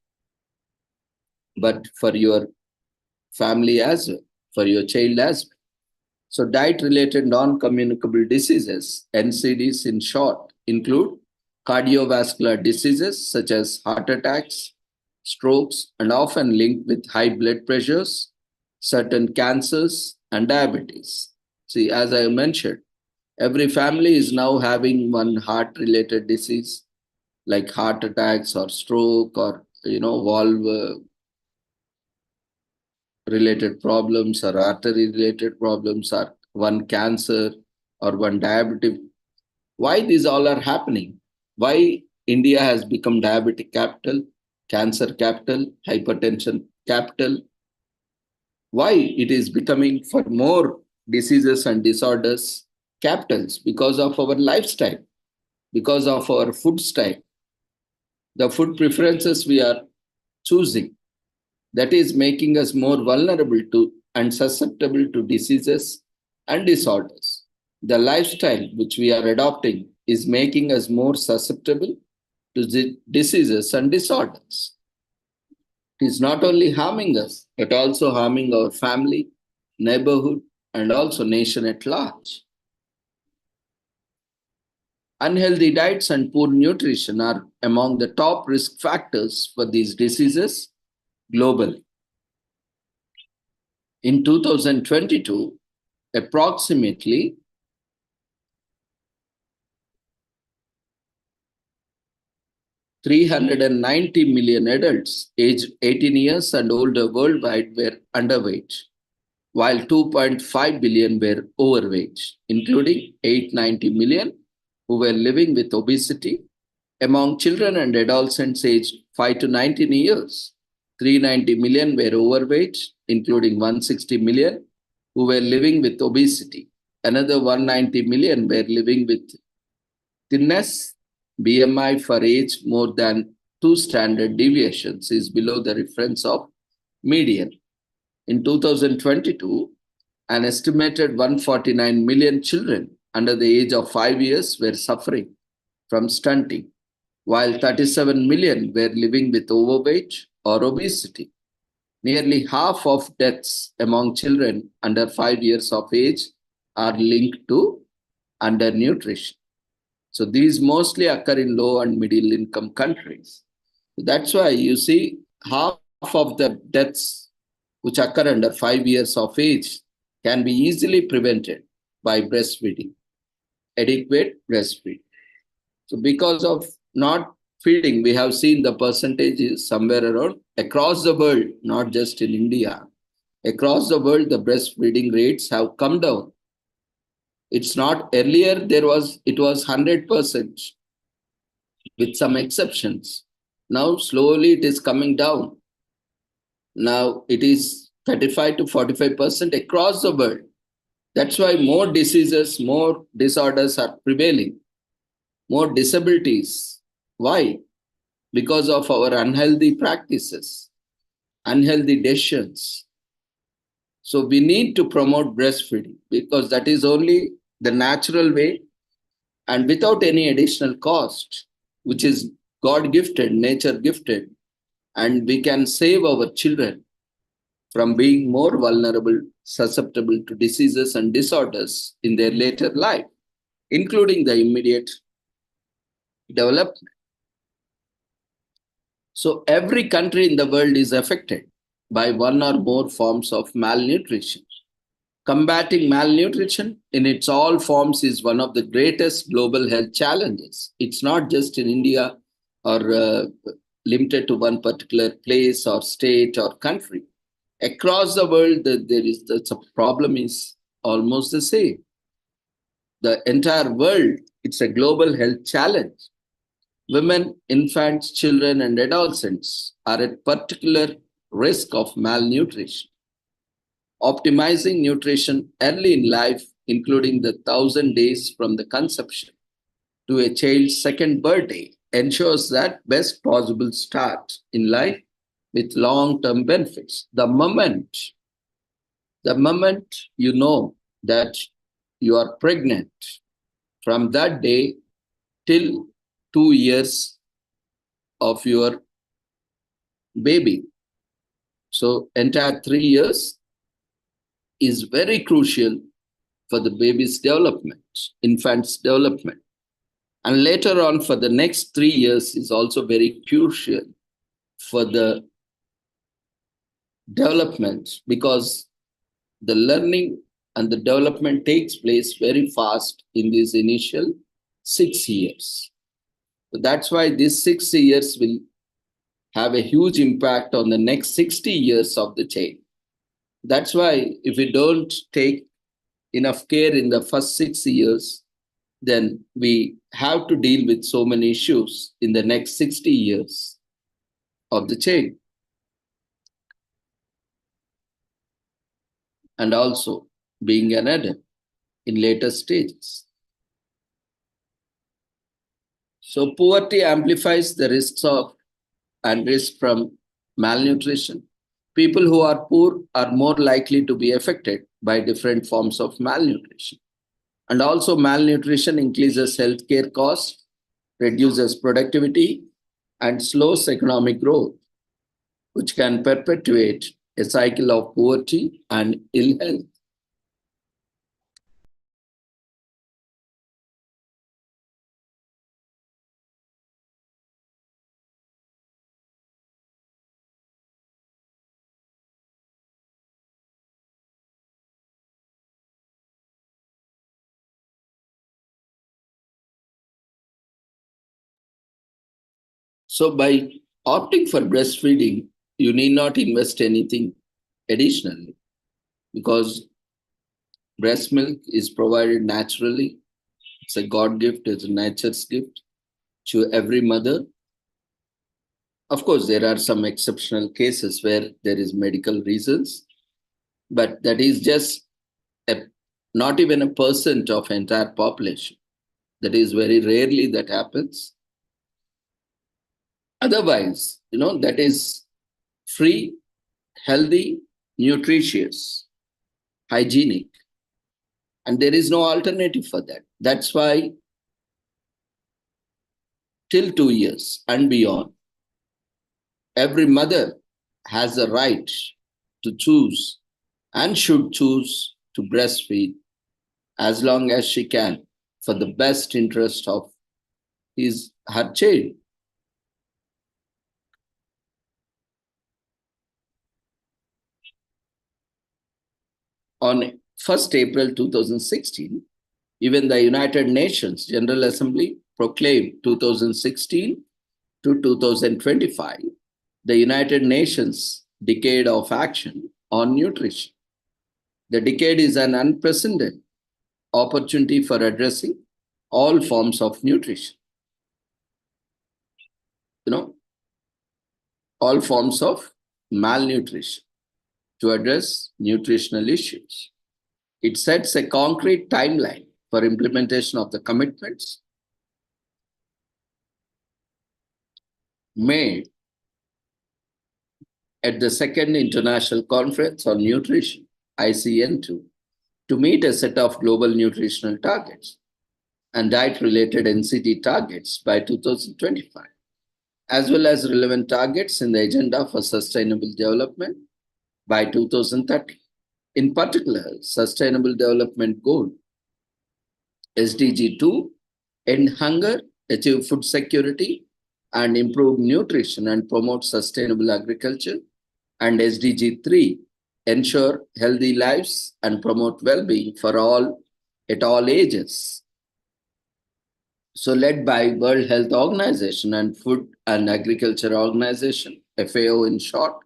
but for your family as well, for your child as well. So diet-related non-communicable diseases, NCDs in short, include cardiovascular diseases such as heart attacks, strokes, and often linked with high blood pressures, certain cancers, and diabetes. See, as I mentioned, every family is now having one heart-related disease like heart attacks or stroke or valve related problems or artery related problems or one cancer or one diabetic. Why these all are happening? Why India has become diabetic capital, cancer capital, hypertension capital? Why it is becoming for more diseases and disorders capitals? Because of our lifestyle, because of our food style, the food preferences we are choosing, that is making us more vulnerable to and susceptible to diseases and disorders. The lifestyle which we are adopting is making us more susceptible to diseases and disorders. It is not only harming us, but also harming our family, neighborhood, and also nation at large. Unhealthy diets and poor nutrition are among the top risk factors for these diseases globally. In 2022, approximately 390 million adults aged 18 years and older worldwide were underweight, while 2.5 billion were overweight, including 890 million who were living with obesity. Among children and adolescents aged 5 to 19 years, 390 million were overweight, including 160 million who were living with obesity. Another 190 million were living with thinness. BMI for age more than 2 standard deviations is below the reference of median. In 2022, an estimated 149 million children under the age of 5 years were suffering from stunting, while 37 million were living with overweight or obesity. Nearly half of deaths among children under 5 years of age are linked to undernutrition. So these mostly occur in low and middle income countries. That's why you see half of the deaths which occur under 5 years of age can be easily prevented by breastfeeding, adequate breastfeeding. So because of not feeding, we have seen the percentages somewhere around across the world, not just in India. Across the world, the breastfeeding rates have come down. It's not earlier, it was 100% with some exceptions. Now slowly it is coming down. Now it is 35 to 45% across the world. That's why more diseases, more disorders are prevailing, more disabilities. Why? Because of our unhealthy practices, unhealthy decisions. So we need to promote breastfeeding because that is only the natural way and without any additional cost, which is God gifted, nature gifted, and we can save our children from being more vulnerable, susceptible to diseases and disorders in their later life, including the immediate development. So every country in the world is affected by one or more forms of malnutrition. Combating malnutrition in its all forms is one of the greatest global health challenges. It's not just in India or limited to one particular place or state or country. Across the world, the problem is almost the same. The entire world, it's a global health challenge. Women, infants, children, and adolescents are at particular risk of malnutrition. Optimizing nutrition early in life, including the 1,000 days from the conception to a child's second birthday, ensures that best possible start in life with long-term benefits. The moment you know that you are pregnant, from that day till 2 years of your baby, so entire 3 years is very crucial for the baby's development, infant's development. And later on, for the next 3 years, is also very crucial for the development because the learning and the development takes place very fast in these initial 6 years. So that's why these 6 years will have a huge impact on the next 60 years of the child. That's why if we don't take enough care in the first 6 years, then we have to deal with so many issues in the next 60 years of the child. And also being an adult in later stages. So poverty amplifies the risks of and risk from malnutrition. People who are poor are more likely to be affected by different forms of malnutrition. And also malnutrition increases healthcare costs, reduces productivity, and slows economic growth, which can perpetuate a cycle of poverty and ill health. So by opting for breastfeeding, you need not invest anything additionally because breast milk is provided naturally. It's a God gift, it's a nature's gift to every mother. Of course, there are some exceptional cases where there is medical reasons, but that is just not even a percent of entire population. That is very rarely that happens. Otherwise, that is free, healthy, nutritious, hygienic. And there is no alternative for that. That's why till 2 years and beyond, every mother has the right to choose and should choose to breastfeed as long as she can for the best interest of her child. On 1st April 2016, even the United Nations General Assembly proclaimed 2016 to 2025 the United Nations Decade of Action on Nutrition. The decade is an unprecedented opportunity for addressing all forms of nutrition. All forms of malnutrition to address nutritional issues. It sets a concrete timeline for implementation of the commitments made at the Second International Conference on Nutrition, ICN2, to meet a set of global nutritional targets and diet-related NCD targets by 2025, as well as relevant targets in the Agenda for Sustainable Development by 2030. In particular, Sustainable Development Goal SDG 2, end hunger, achieve food security, and improve nutrition and promote sustainable agriculture, and SDG 3, ensure healthy lives and promote well-being for all at all ages. So led by World Health Organization and Food and Agriculture Organization, FAO in short,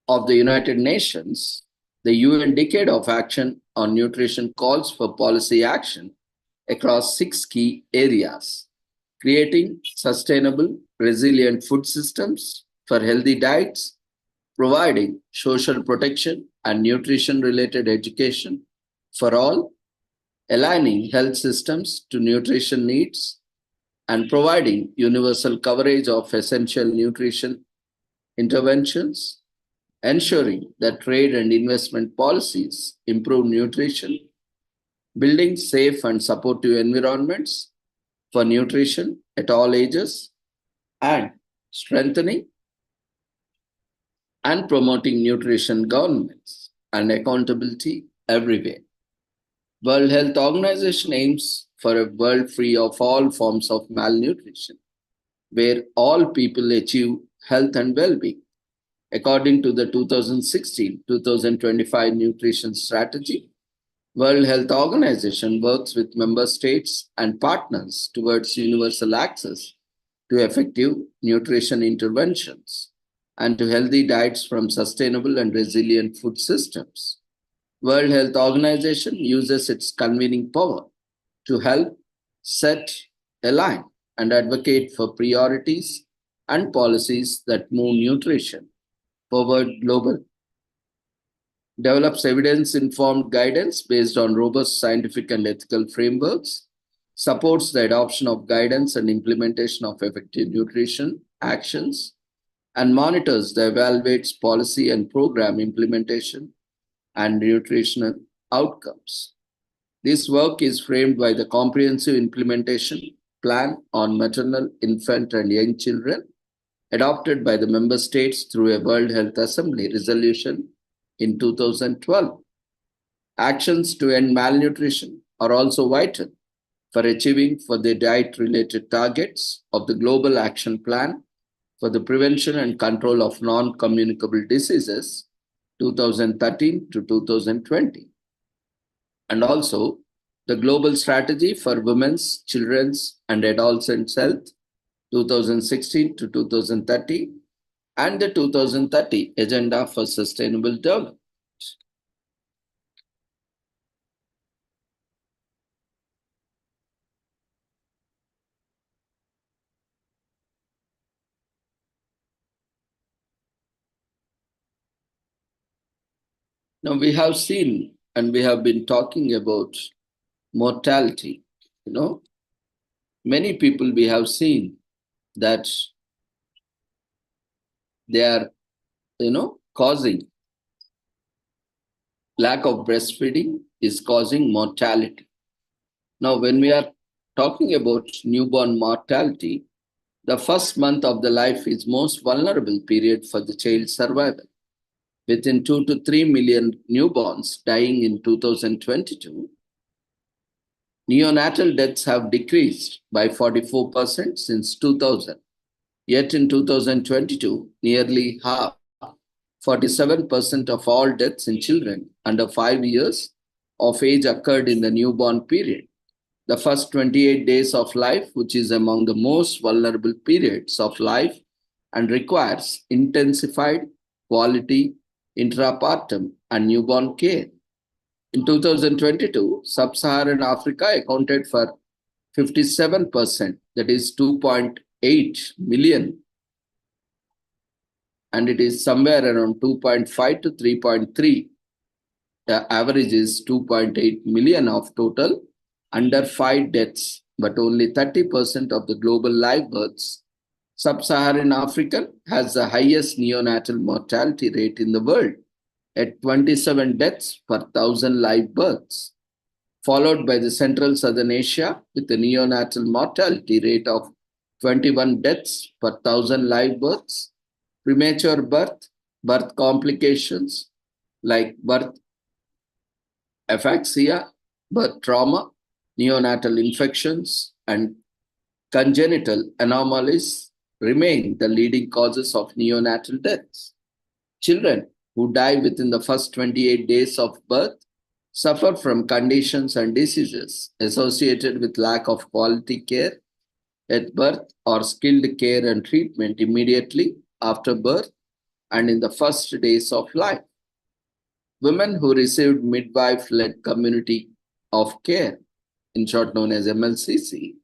of the United Nations, the UN Decade of Action on Nutrition calls for policy action across 6 key areas: creating sustainable, resilient food systems for healthy diets, providing social protection and nutrition-related education for all, aligning health systems to nutrition needs, and providing universal coverage of essential nutrition interventions, ensuring that trade and investment policies improve nutrition, building safe and supportive environments for nutrition at all ages, and strengthening and promoting nutrition governance and accountability everywhere. World Health Organization aims for a world free of all forms of malnutrition, where all people achieve health and well-being. According to the 2016-2025 Nutrition Strategy, World Health Organization works with member states and partners towards universal access to effective nutrition interventions and to healthy diets from sustainable and resilient food systems. World Health Organization uses its convening power to help set, align, and advocate for priorities and policies that move nutrition forward globally. Develops evidence-informed guidance based on robust scientific and ethical frameworks, supports the adoption of guidance and implementation of effective nutrition actions, and monitors the evaluates policy and program implementation and nutritional outcomes. This work is framed by the Comprehensive Implementation Plan on Maternal, Infant, and Young Children, adopted by the member states through a World Health Assembly resolution in 2012. Actions to end malnutrition are also vital for achieving for the diet-related targets of the Global Action Plan for the Prevention and Control of Non-Communicable Diseases 2013 to 2020, and also the Global Strategy for Women's, Children's, and Adolescents' Health 2016 to 2030, and the 2030 Agenda for Sustainable Development. Now we have seen and we have been talking about mortality. Many people we have seen that they are, causing lack of breastfeeding is causing mortality. Now, when we are talking about newborn mortality, the first month of the life is most vulnerable period for the child's survival. Within 2 to 3 million newborns dying in 2022, neonatal deaths have decreased by 44% since 2000. Yet in 2022, nearly half, 47% of all deaths in children under 5 years of age occurred in the newborn period. The first 28 days of life, which is among the most vulnerable periods of life and requires intensified quality intrapartum and newborn care. In 2022, Sub-Saharan Africa accounted for 57%, that is 2.8 million, and it is somewhere around 2.5 to 3.3. The average is 2.8 million of total under 5 deaths, but only 30% of the global live births. Sub-Saharan Africa has the highest neonatal mortality rate in the world at 27 deaths per 1,000 live births, followed by the Central Southern Asia with a neonatal mortality rate of 21 deaths per 1,000 live births. Premature birth, birth complications like birth aphaxia, birth trauma, neonatal infections, and congenital anomalies remain the leading causes of neonatal deaths. Children who die within the first 28 days of birth suffer from conditions and diseases associated with lack of quality care at birth or skilled care and treatment immediately after birth and in the first days of life. Women who received midwife-led community of care, in short known as MLCC,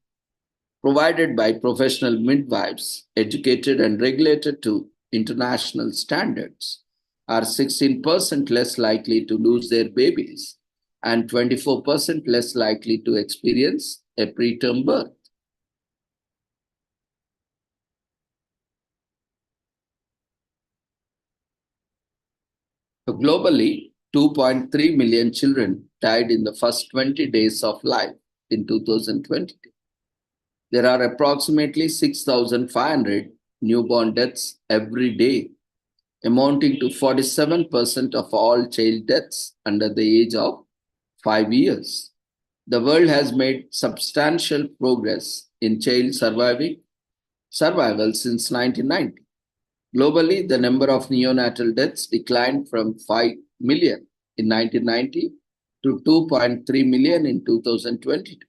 provided by professional midwives educated and regulated to international standards, are 16% less likely to lose their babies and 24% less likely to experience a preterm birth. So globally, 2.3 million children died in the first 20 days of life in 2022. There are approximately 6,500 newborn deaths every day, amounting to 47% of all child deaths under the age of 5 years. The world has made substantial progress in child survival since 1990. Globally, the number of neonatal deaths declined from 5 million in 1990 to 2.3 million in 2022.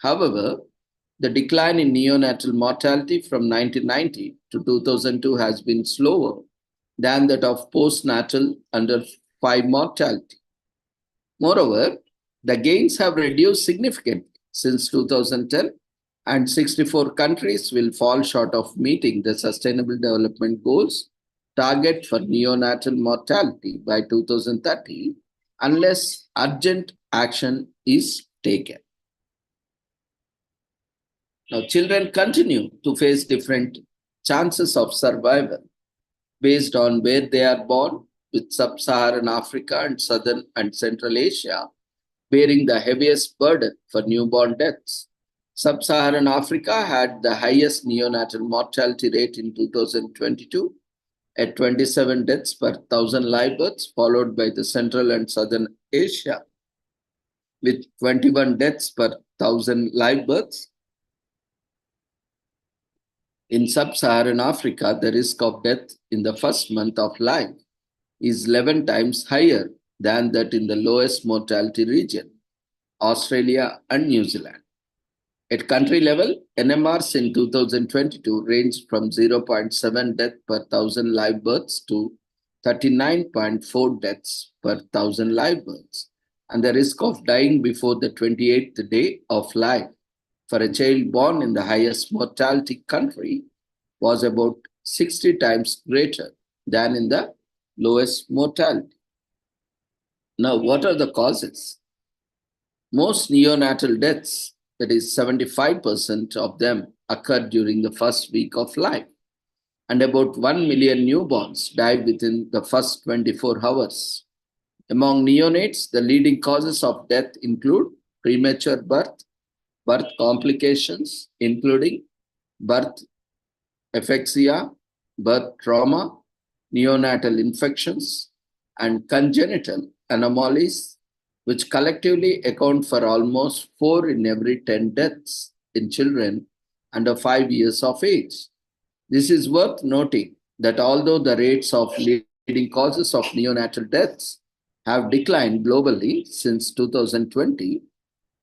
However, the decline in neonatal mortality from 1990 to 2002 has been slower than that of postnatal under 5 mortality. Moreover, the gains have reduced significantly since 2010, and 64 countries will fall short of meeting the Sustainable Development Goals target for neonatal mortality by 2030 unless urgent action is taken. Now, children continue to face different chances of survival based on where they are born, with Sub-Saharan Africa and Southern and Central Asia bearing the heaviest burden for newborn deaths. Sub-Saharan Africa had the highest neonatal mortality rate in 2022 at 27 deaths per 1,000 live births, followed by the Central and Southern Asia with 21 deaths per 1,000 live births. In Sub-Saharan Africa, the risk of death in the first month of life is 11 times higher than that in the lowest mortality region, Australia and New Zealand. At country level, NMRs in 2022 ranged from 0.7 deaths per 1,000 live births to 39.4 deaths per 1,000 live births, and the risk of dying before the 28th day of life for a child born in the highest mortality country was about 60 times greater than in the lowest mortality. Now, what are the causes? Most neonatal deaths, that is 75% of them, occur during the first week of life, and about 1 million newborns die within the first 24 hours. Among neonates, the leading causes of death include premature birth, birth complications, including birth aphaxia, birth trauma, neonatal infections, and congenital anomalies, which collectively account for almost 4 in every 10 deaths in children under 5 years of age. This is worth noting that although the rates of leading causes of neonatal deaths have declined globally since 2020,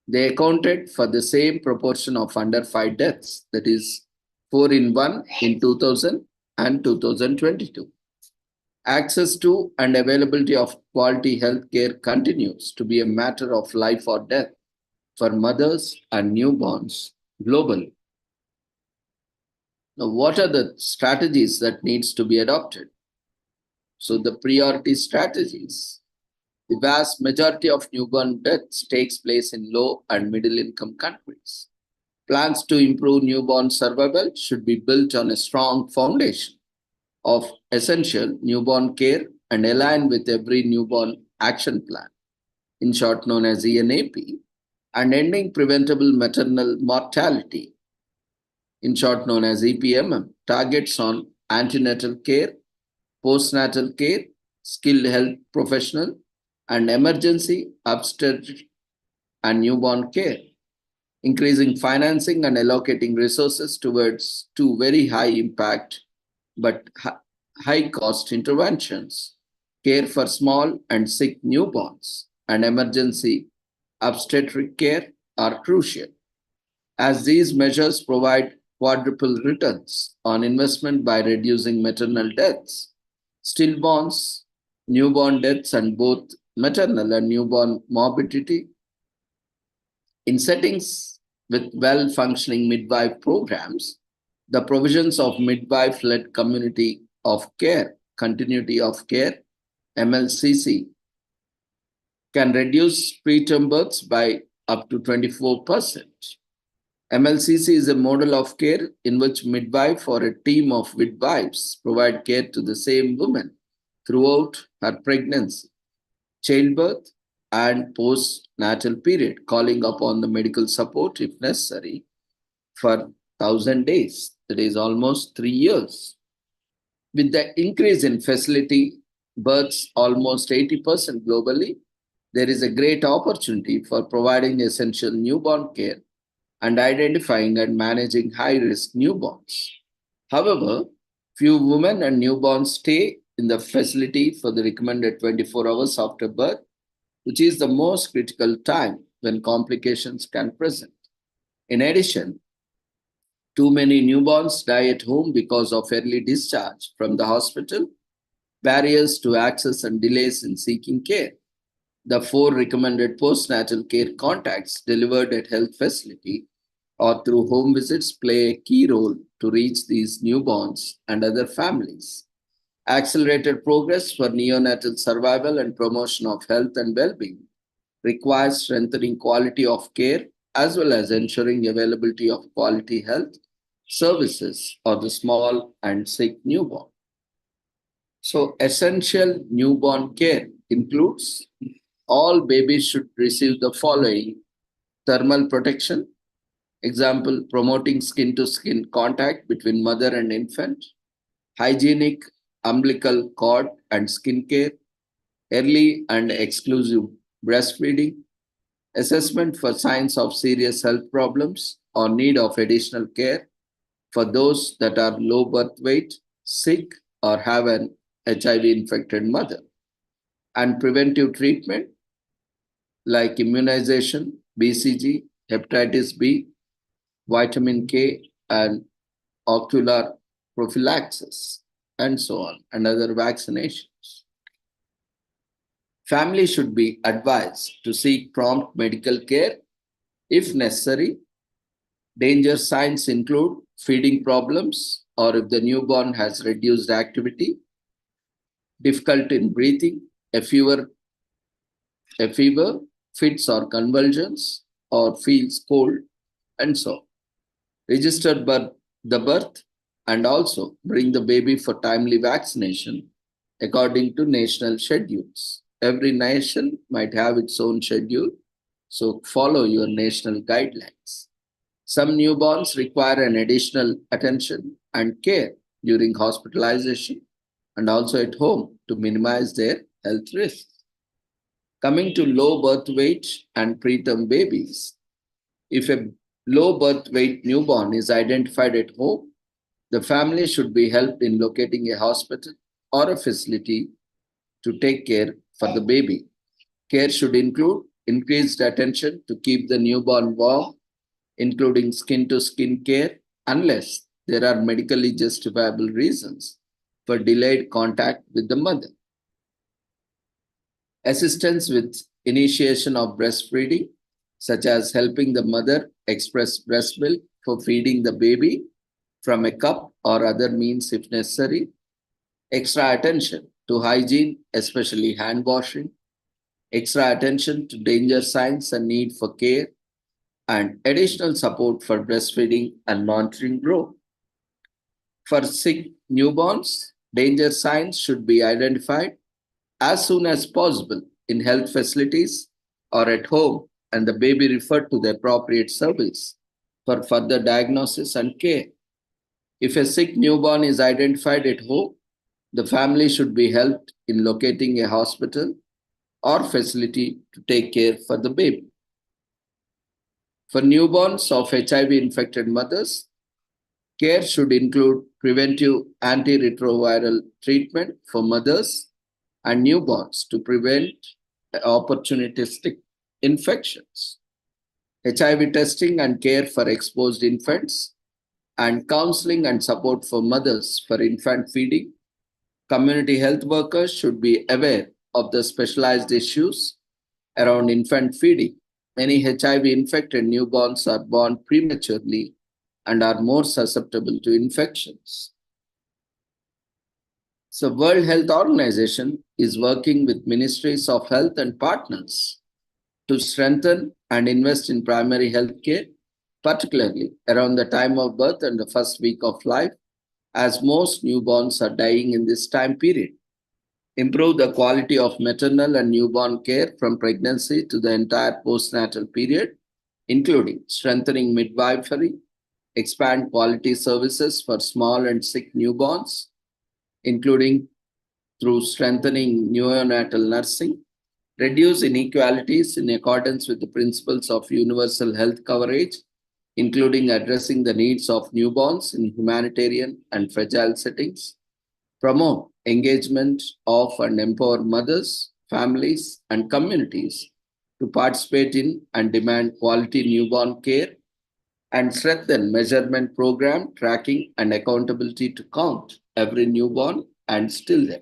they accounted for the same proportion of under 5 deaths, that is 4 in 1 in 2000 and 2022. Access to and availability of quality health care continues to be a matter of life or death for mothers and newborns globally. Now, what are the strategies that needs to be adopted? So the priority strategies. The vast majority of newborn deaths takes place in low and middle income countries. Plans to improve newborn survival should be built on a strong foundation of essential newborn care and align with every newborn action plan, in short known as ENAP, and ending preventable maternal mortality, in short known as EPMM, targets on antenatal care, postnatal care, skilled health professional, and emergency obstetric and newborn care, increasing financing and allocating resources towards two very high impact but high cost interventions: care for small and sick newborns and emergency obstetric care are crucial, as these measures provide quadruple returns on investment by reducing maternal deaths, stillborns, newborn deaths, and both maternal and newborn morbidity. In settings with well-functioning midwife programs, the provisions of midwife-led community of care, continuity of care, MLCC, can reduce preterm births by up to 24%. MLCC is a model of care in which midwife or a team of midwives provide care to the same woman throughout her pregnancy, childbirth, and postnatal period, calling upon the medical support if necessary for 1,000 days, that is almost 3 years. With the increase in facility births almost 80% globally, there is a great opportunity for providing essential newborn care and identifying and managing high-risk newborns. However, few women and newborns stay in the facility for the recommended 24 hours after birth, which is the most critical time when complications can present. In addition, too many newborns die at home because of early discharge from the hospital, barriers to access, and delays in seeking care. The 4 recommended postnatal care contacts delivered at health facility or through home visits play a key role to reach these newborns and other families. Accelerated progress for neonatal survival and promotion of health and well-being requires strengthening quality of care as well as ensuring availability of quality health services for the small and sick newborn. So essential newborn care includes all babies should receive the following: thermal protection, example, promoting skin-to-skin contact between mother and infant, hygienic umbilical cord and skin care, early and exclusive breastfeeding, assessment for signs of serious health problems or need of additional care for those that are low birth weight, sick, or have an HIV-infected mother, and preventive treatment like immunization, BCG, hepatitis B, vitamin K, and ocular prophylaxis, and so on, and other vaccinations. Families should be advised to seek prompt medical care if necessary. Danger signs include feeding problems, or if the newborn has reduced activity, difficulty in breathing, a fever, fits or convulsions, or feels cold, and so on. Register the birth and also bring the baby for timely vaccination according to national schedules. Every nation might have its own schedule, so follow your national guidelines. Some newborns require an additional attention and care during hospitalization and also at home to minimize their health risks. Coming to low birth weight and preterm babies, if a low birth weight newborn is identified at home, the family should be helped in locating a hospital or a facility to take care for the baby. Care should include increased attention to keep the newborn warm, including skin to skin care, unless there are medically justifiable reasons for delayed contact with the mother. Assistance with initiation of breastfeeding, such as helping the mother express breast milk for feeding the baby from a cup or other means if necessary. Extra attention to hygiene, especially hand washing. Extra attention to danger signs and need for care, and additional support for breastfeeding and monitoring growth. For sick newborns, danger signs should be identified as soon as possible in health facilities or at home, and the baby referred to the appropriate service for further diagnosis and care. If a sick newborn is identified at home, the family should be helped in locating a hospital or facility to take care for the baby. For newborns of HIV infected mothers, care should include preventive antiretroviral treatment for mothers and newborns to prevent opportunistic infections, HIV testing and care for exposed infants, and counseling and support for mothers for infant feeding. Community health workers should be aware of the specialized issues around infant feeding. Many HIV infected newborns are born prematurely and are more susceptible to infections. So, World Health Organization is working with ministries of health and partners to strengthen and invest in primary health care, particularly around the time of birth and the first week of life, as most newborns are dying in this time period. Improve the quality of maternal and newborn care from pregnancy to the entire postnatal period, including strengthening midwifery, expand quality services for small and sick newborns, including through strengthening neonatal nursing, reduce inequalities in accordance with the principles of universal health coverage, including addressing the needs of newborns in humanitarian and fragile settings, promote engagement of and empower mothers, families, and communities to participate in and demand quality newborn care, and strengthen measurement program, tracking, and accountability to count every newborn and still them.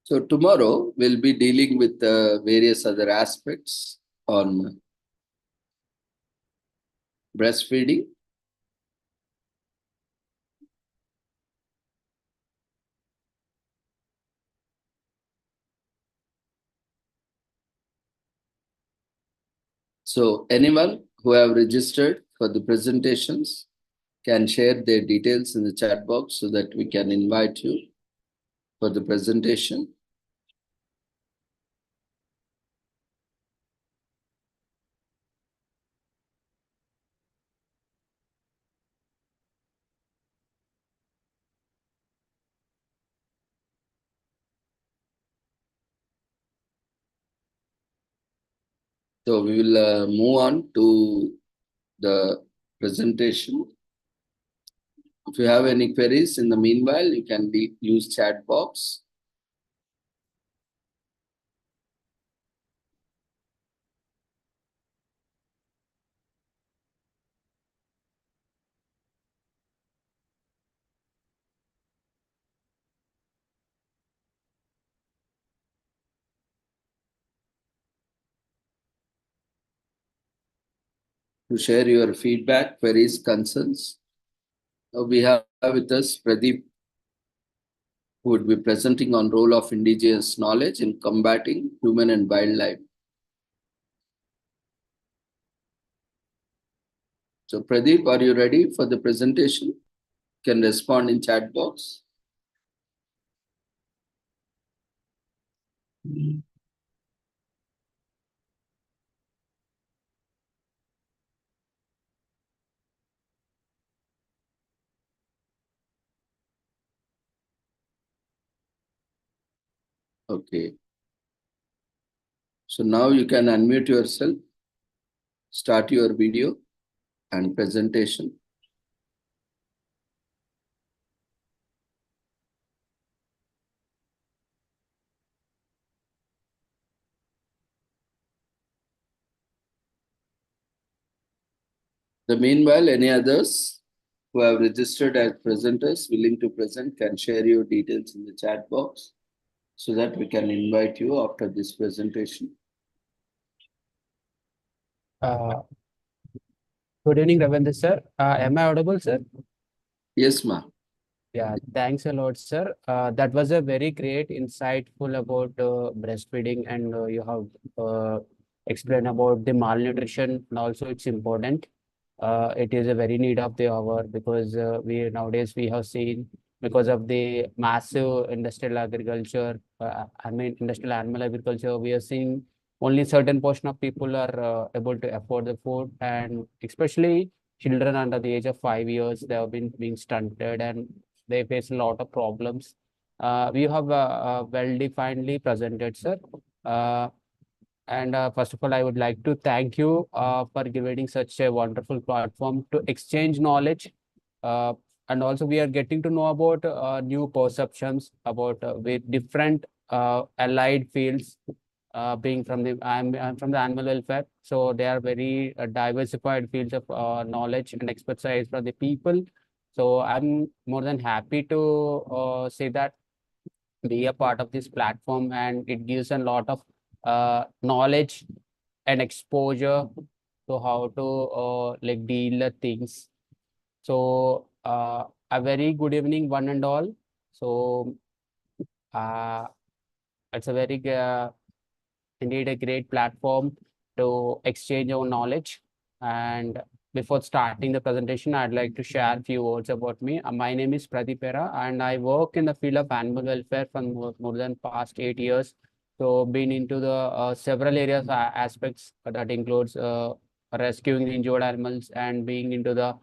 So tomorrow we'll be dealing with various other aspects on breastfeeding. So anyone who have registered for the presentations can share their details in the chat box so that we can invite you for the presentation. So we will move on to the presentation. If you have any queries in the meanwhile, you can use chat box. To share your feedback, queries, concerns. We have with us Pradeep who would be presenting on role of indigenous knowledge in combating human and wildlife. So Pradeep, are you ready for the presentation? Can respond in chat box. Okay. So now you can unmute yourself, start your video and presentation. The meanwhile, any others who have registered as presenters willing to present can share your details in the chat box so that we can invite you after this presentation. Good evening, Ravindra sir. Am I audible, sir? Yes, ma. Yeah, thanks a lot, sir. That was a very great insightful about breastfeeding, and you have explained about the malnutrition and also its important. It is a very need of the hour because we nowadays we have seen because of the massive industrial agriculture, industrial animal agriculture, we are seeing only certain portion of people are able to afford the food, and especially children under the age of 5 years, they have been being stunted and they face a lot of problems. We have well definedly presented, sir. And first of all, I would like to thank you for giving such a wonderful platform to exchange knowledge. Uh, and also, we are getting to know about new perceptions about with different allied fields. Being from I'm from the animal welfare, so they are very diversified fields of knowledge and expertise for the people. So I'm more than happy to say that be a part of this platform, and it gives a lot of knowledge and exposure to how to like deal the things. So a very good evening, one and all. So uh, it's a very indeed a great platform to exchange our knowledge. And before starting the presentation, I'd like to share a few words about me. My name is Pradipera, and I work in the field of animal welfare for more than past 8 years. So been into the several areas aspects that includes rescuing injured animals and being into the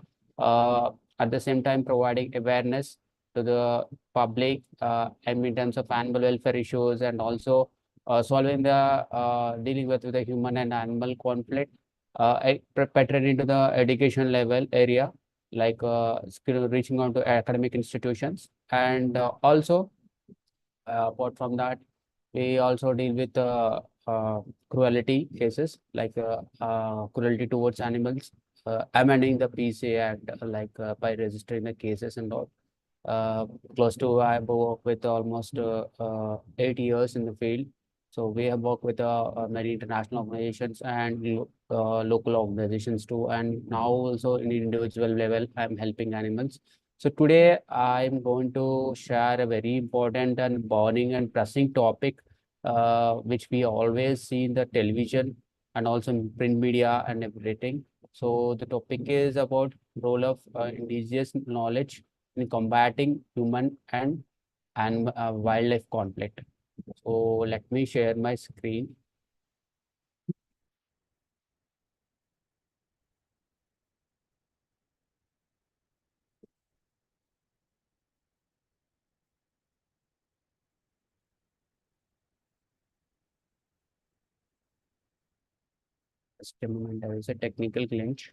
at the same time providing awareness to the public in terms of animal welfare issues, and also solving the dealing with the human and animal conflict, pertaining to the education level area, like skill reaching out to academic institutions, and also apart from that, we also deal with cruelty cases, like cruelty towards animals, amending the PCA Act, by registering the cases and all. Uh, Close to I have worked with almost 8 years in the field. So we have worked with many international organizations and local organizations too. And now also in individual level, I'm helping animals. So today I'm going to share a very important and burning and pressing topic, which we always see in the television and also in print media and everything. So the topic is about role of indigenous knowledge in combating human and wildlife conflict. So let me share my screen. Just a moment, there is a technical glitch.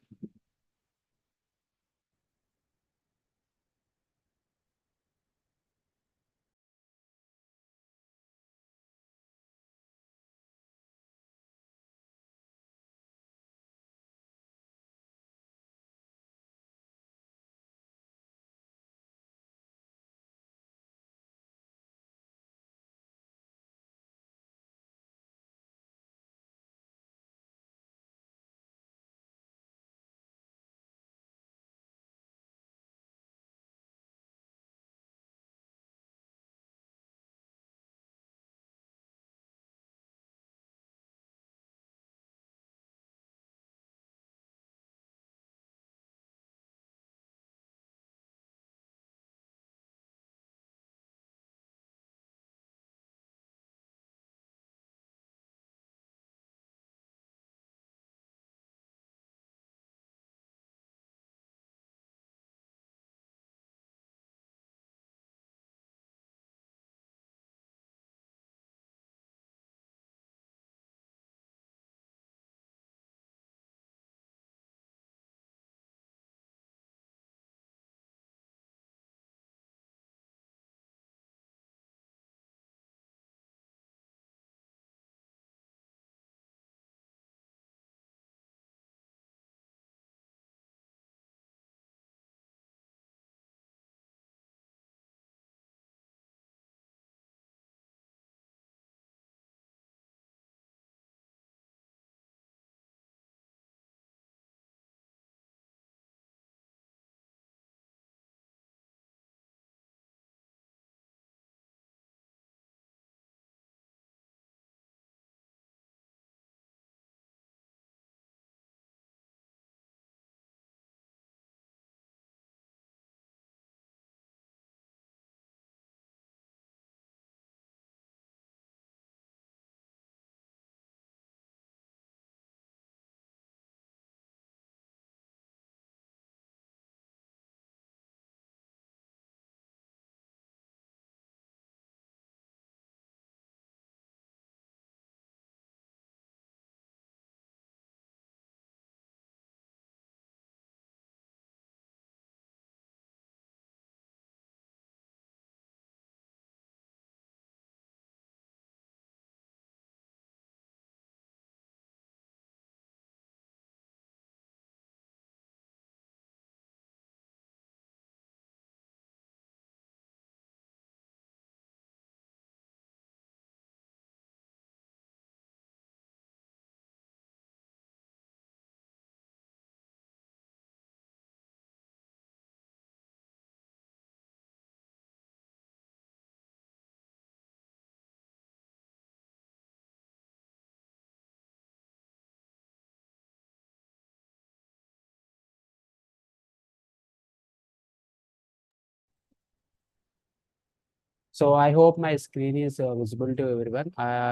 So I hope my screen is visible to everyone.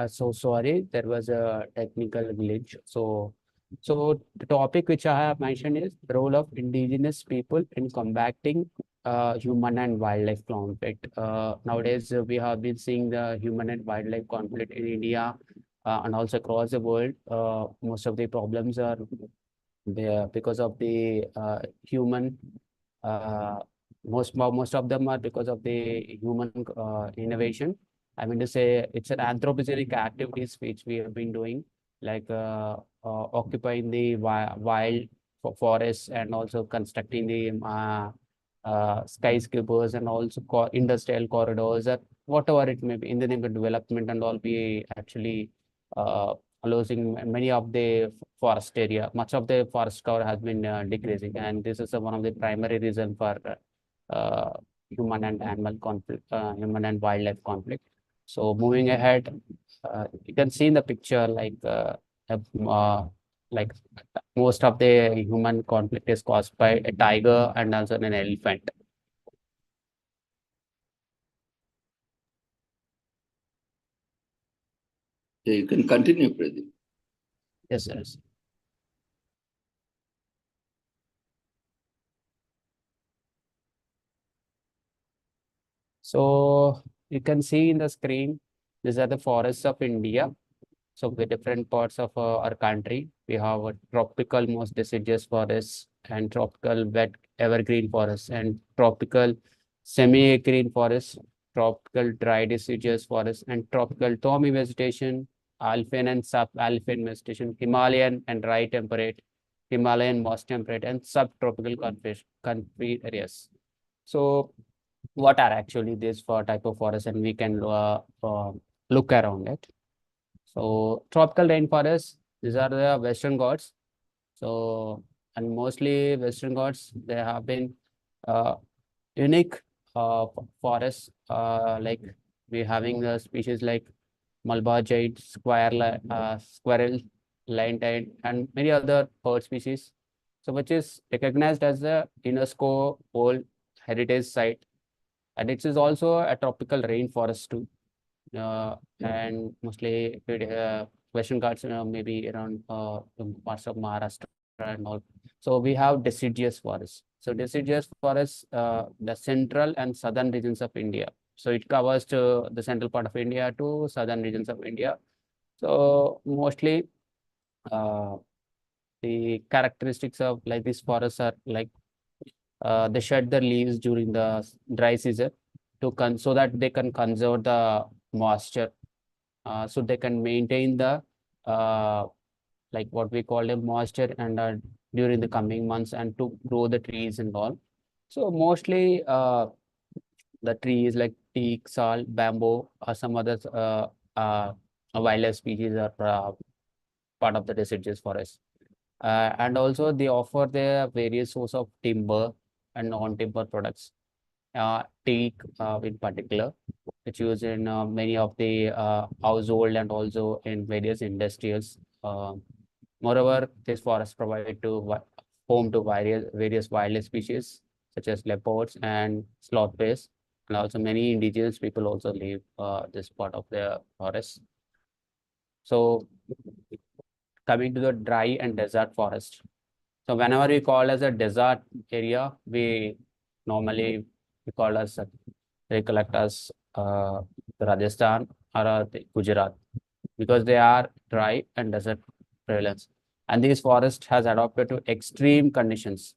So sorry, there was a technical glitch. So the topic which I have mentioned is the role of indigenous people in combating human and wildlife conflict. Nowadays, we have been seeing the human and wildlife conflict in India and also across the world. Most of the problems are there because of the human. Uh, most of them are because of the human innovation. I mean to say it's an anthropogenic activities which we have been doing, like occupying the wild forests and also constructing the skyscrapers and also industrial corridors or whatever it may be in the name of development and all. We actually uh, losing many of the forest area. Much of the forest cover has been decreasing, and this is one of the primary reason for uh, human and animal conflict, human and wildlife conflict. So moving ahead, you can see in the picture uh, uh, like most of the human conflict is caused by a tiger and also an elephant. Yeah, you can continue, Pradeep. Yes, yes. So you can see in the screen, these are the forests of India. So the different parts of our country, we have a tropical most deciduous forests and tropical wet evergreen forests and tropical semi-green forests, tropical dry deciduous forests and tropical thorny vegetation, alpine and sub-alpine vegetation, Himalayan and dry temperate, Himalayan moist temperate and subtropical country areas. So what are actually these for type of forests and we can look around it. So tropical rainforests, these are the Western Ghats. So, and mostly Western Ghats, they have been uh, unique forests, like we having the species like Malabar jade, squirrel, lion-tailed, and many other bird species. So, which is recognized as a UNESCO World Heritage Site, and it is also a tropical rainforest too. And mostly Western Ghats, maybe around the parts of Maharashtra and all. So we have deciduous forests. So deciduous forests, the central and southern regions of India. So it covers to the central part of India to southern regions of India. So mostly uh, the characteristics of like these forests are like they shed their leaves during the dry season to so that they can conserve the moisture, so they can maintain the uh, like what we call a moisture and during the coming months and to grow the trees and all. So mostly the trees like teak, sal, bamboo, or some other uh, wildlife species are part of the deciduous forest. And also they offer their various source of timber and non-timber products. Teak in particular, which used in many of the household and also in various industrials. Moreover, this forest provide to home to various wildlife species such as leopards and sloth bears, and also many indigenous people also live this part of the forest. So coming to the dry and desert forest. So whenever we call as a desert area, we normally we call as recollect as Rajasthan or the Gujarat because they are dry and desert prevalence. And these forests has adopted to extreme conditions.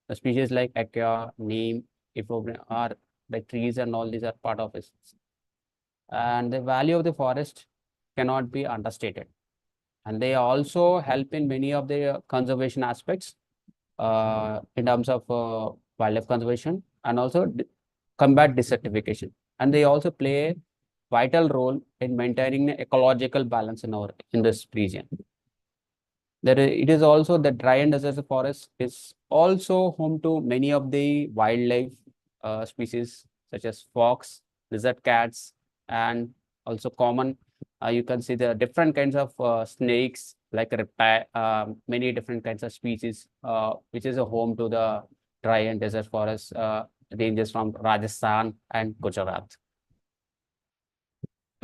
The species like acacia, neem, ifobrin are the trees and all these are part of it. And the value of the forest cannot be understated. And they also help in many of the conservation aspects in terms of wildlife conservation and also combat desertification. And they also play a vital role in maintaining the ecological balance in this region. It is also the dry and desert forest is also home to many of the wildlife species such as fox, lizard cats, and also common. You can see the different kinds of snakes, like reptile, many different kinds of species, which is a home to the dry and desert forest ranges from Rajasthan and Gujarat.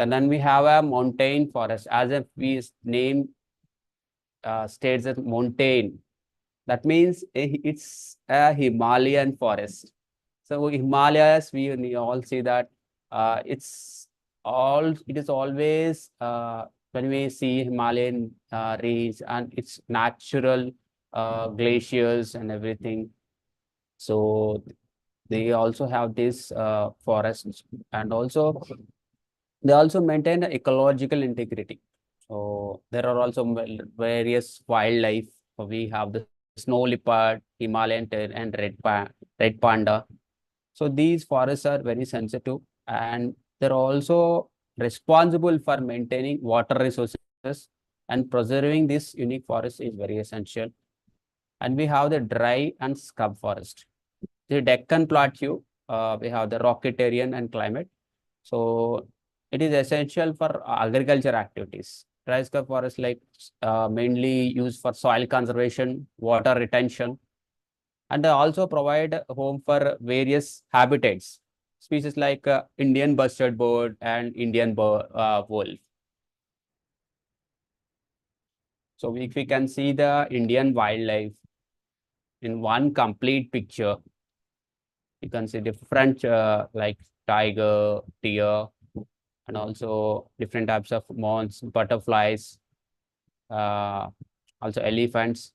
then we have a montane forest, as if we name states as montane. That means it's a Himalayan forest. So Himalayas, we all see that it is always when we see Himalayan range and its natural glaciers and everything. So they also have this forests, and also they also maintain ecological integrity. So there are also various wildlife. We have the snow leopard, Himalayan tail, and red panda. So these forests are very sensitive, and they're also responsible for maintaining water resources, and preserving this unique forest is very essential. And we have the dry and scrub forest. The Deccan Plateau, we have the rocky terrain and climate. So it is essential for agriculture activities. Dry scrub forest mainly used for soil conservation, water retention, and they also provide a home for various habitats, species like Indian bustard bird and Indian wolf. So if we can see the Indian wildlife in one complete picture, you can see different like tiger, deer, and also different types of moths, butterflies, also elephants.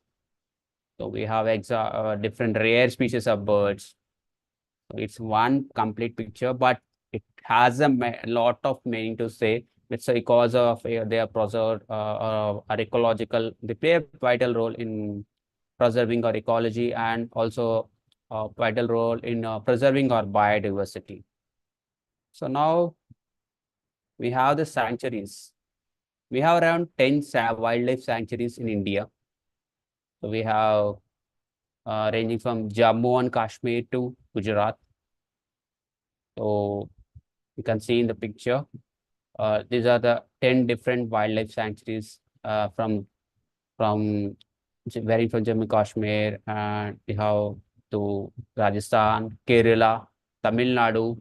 So we have different rare species of birds. So it's one complete picture, but it has a lot of meaning to say. It's because of they are preserved are ecological. They play a vital role in preserving our ecology, and also a vital role in preserving our biodiversity. So now we have the sanctuaries. We have around 10 wildlife sanctuaries in India. So we have ranging from Jammu and Kashmir to Gujarat. So you can see in the picture, these are the 10 different wildlife sanctuaries from varying from Jammu Kashmir, and we have to Rajasthan, Kerala, Tamil Nadu,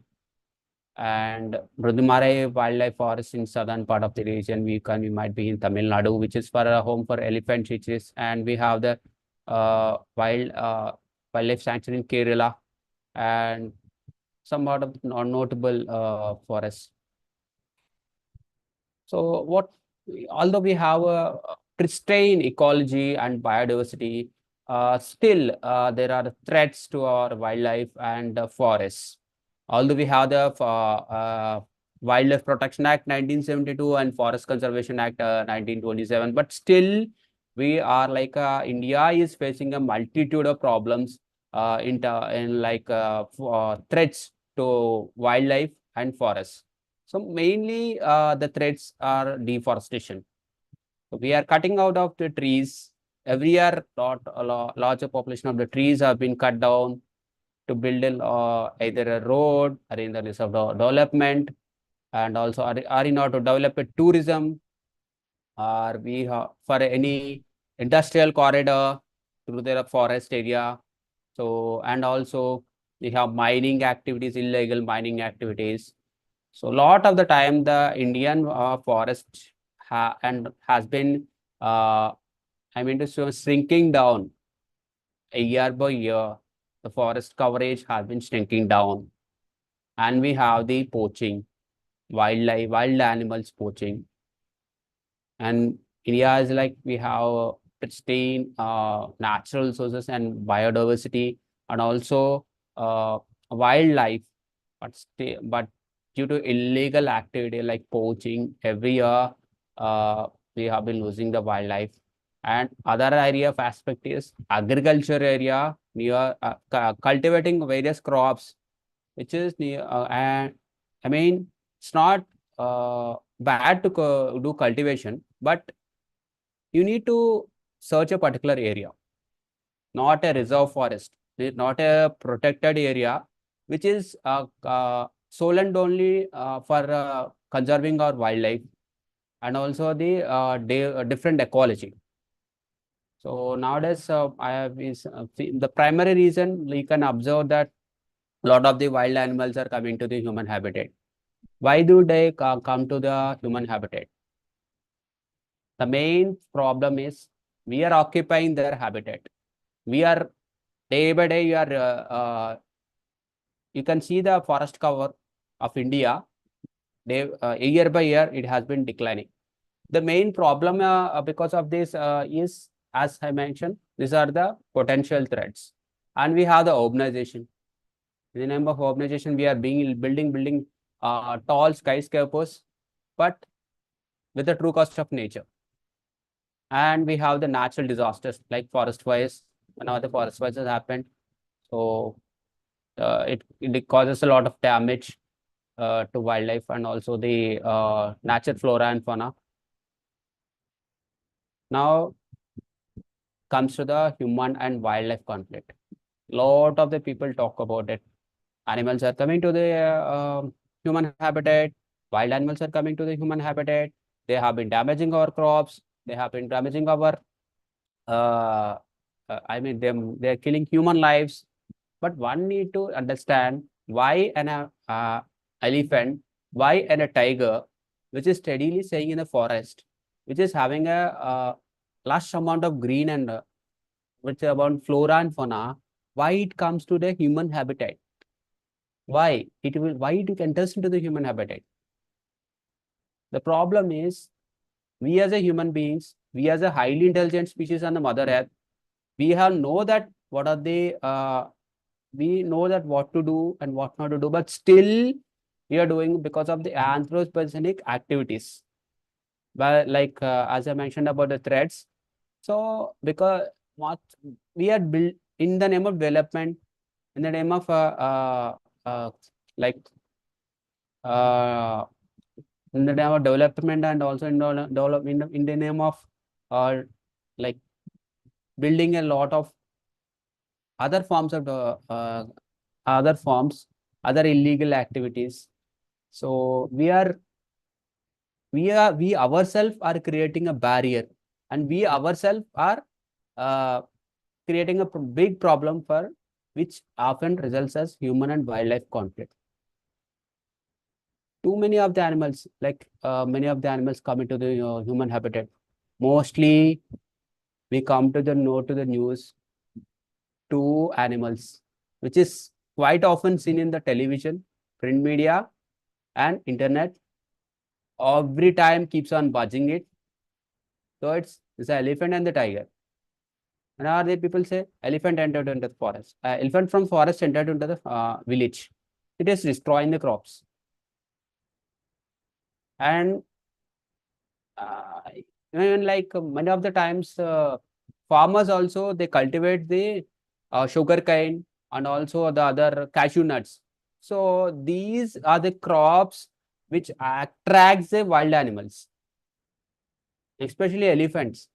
and Brudumare Wildlife Forest in southern part of the region. We might be in Tamil Nadu, which is for a home for elephant species, and we have the wildlife sanctuary in Kerala, and some part of notable forests. So although we have a pristine ecology and biodiversity, still there are threats to our wildlife and forests. Although we have the Wildlife Protection Act 1972 and Forest Conservation Act 1927, but still we are like India is facing a multitude of problems in threats to wildlife and forests. So mainly the threats are deforestation. So we are cutting out of the trees. Every year, larger population of the trees have been cut down to build either a road or in the list of development, and also are in order to develop a tourism, or we have for any industrial corridor through the forest area. So, and also we have mining activities, illegal mining activities. So a lot of the time, the Indian forest has been, shrinking down a year by year. The forest coverage has been shrinking down, and we have the poaching, wild animals poaching. And India is like we have pristine natural resources and biodiversity, and also wildlife, but due to illegal activity like poaching, every year we have been losing the wildlife. And other area of aspect is agriculture area, near cultivating various crops, which is near and I mean it's not bad to do cultivation, but you need to search a particular area, not a reserve forest, not a protected area, which is sole and only for conserving our wildlife, and also the different ecology. So nowadays, I have the primary reason we can observe that a lot of the wild animals are coming to the human habitat. Why do they come to the human habitat? The main problem is we are occupying their habitat. We are day by day, you can see the forest cover of India. Year by year, it has been declining. The main problem because of this is, as I mentioned, these are the potential threats. And we have the urbanization. In the name of urbanization, we are building tall skyscrapers, but with the true cost of nature. And we have the natural disasters like forest fires. Whenever the forest fires has happened, so it causes a lot of damage to wildlife and also the natural flora and fauna. Now comes to the human and wildlife conflict. Lot of the people talk about it. Animals are coming to the human habitat. Wild animals are coming to the human habitat. They have been damaging our crops. They have been damaging our, I mean, they're killing human lives. But one need to understand why elephant, why a tiger, which is steadily staying in the forest, which is having a large amount of green and which is about flora and fauna, why it comes to the human habitat? Why it enters into the human habitat? The problem is we as a human beings, we as a highly intelligent species on the Mother Earth, we have know that what are the we know that what to do and what not to do, but still we are doing because of the anthropogenic activities. But like as I mentioned about the threats, so because what we are built in the name of development, in the name of like uh, in the name of development and also in the name of like building a lot of other forms of other illegal activities. So we ourselves are creating a barrier, and we ourselves are uh, creating a big problem for which often results as human and wildlife conflict. Too many of the animals, like many of the animals come into the human habitat. Mostly, we come to the news, two animals, which is quite often seen in the television, print media, and internet. Every time keeps on budging it. So it's the elephant and the tiger. And are the people say elephant entered into the forest. Elephant from forest entered into the village. It is destroying the crops. And even like many of the times, farmers also they cultivate the sugar cane and also the other cashew nuts. So these are the crops which attracts the wild animals, especially elephants,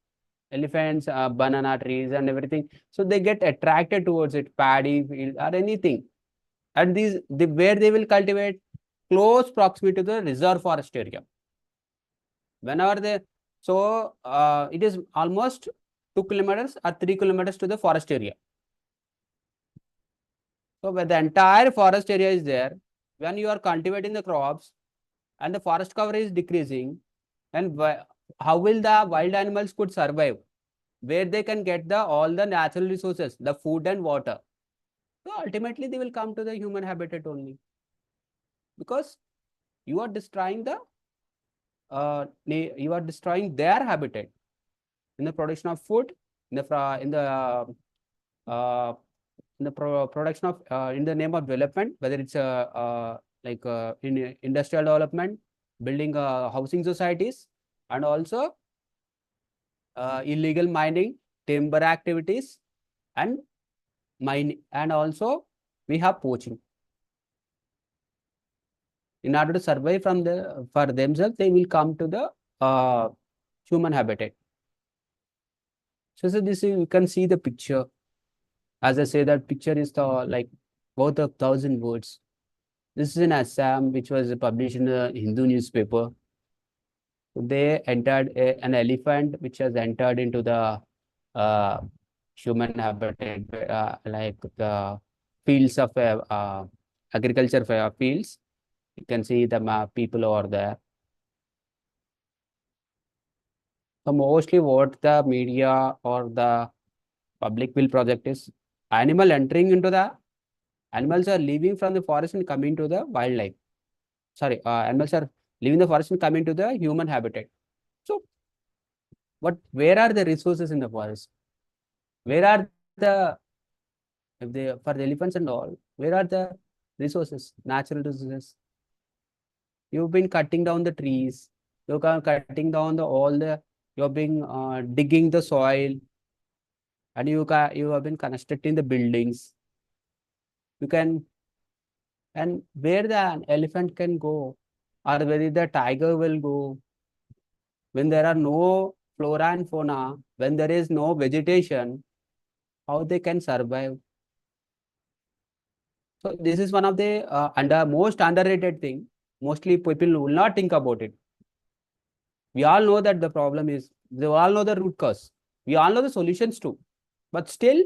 banana trees and everything. So they get attracted towards it, paddy field or anything. And where they will cultivate close proximity to the reserve forest area. Whenever they, so it is almost 2 kilometers or 3 kilometers to the forest area. So where the entire forest area is there, when you are cultivating the crops and the forest cover is decreasing, and how will the wild animals could survive? Where they can get all the natural resources, the food and water. So ultimately they will come to the human habitat only, because you are destroying you are destroying their habitat in the production of food, in the production of in the name of development, whether it's like in industrial development, building housing societies, and also illegal mining, timber activities, and mining, and also we have poaching. In order to survive for themselves, they will come to the human habitat. So this you can see the picture. As I say, that picture is like about 1,000 words. This is in Assam, which was published in a Hindu newspaper. They entered an elephant, which has entered into the human habitat, like the fields of agriculture fields. You can see the people over there. So mostly what the media or the public will project is animal entering into the animals are leaving from the forest and coming to the wildlife. Sorry, animals are leaving the forest and coming to the human habitat. So, where are the resources in the forest? Where are the if they for the elephants and all? Where are the resources, natural resources? You've been cutting down the trees. You're cutting down the all the. You've been digging the soil, and you have been constructing the buildings. You can and where the elephant can go, or where the tiger will go, when there are no flora and fauna, when there is no vegetation, how they can survive? So this is one of the most underrated thing. Mostly people will not think about it. We all know that the problem is, they all know the root cause. We all know the solutions too. But still,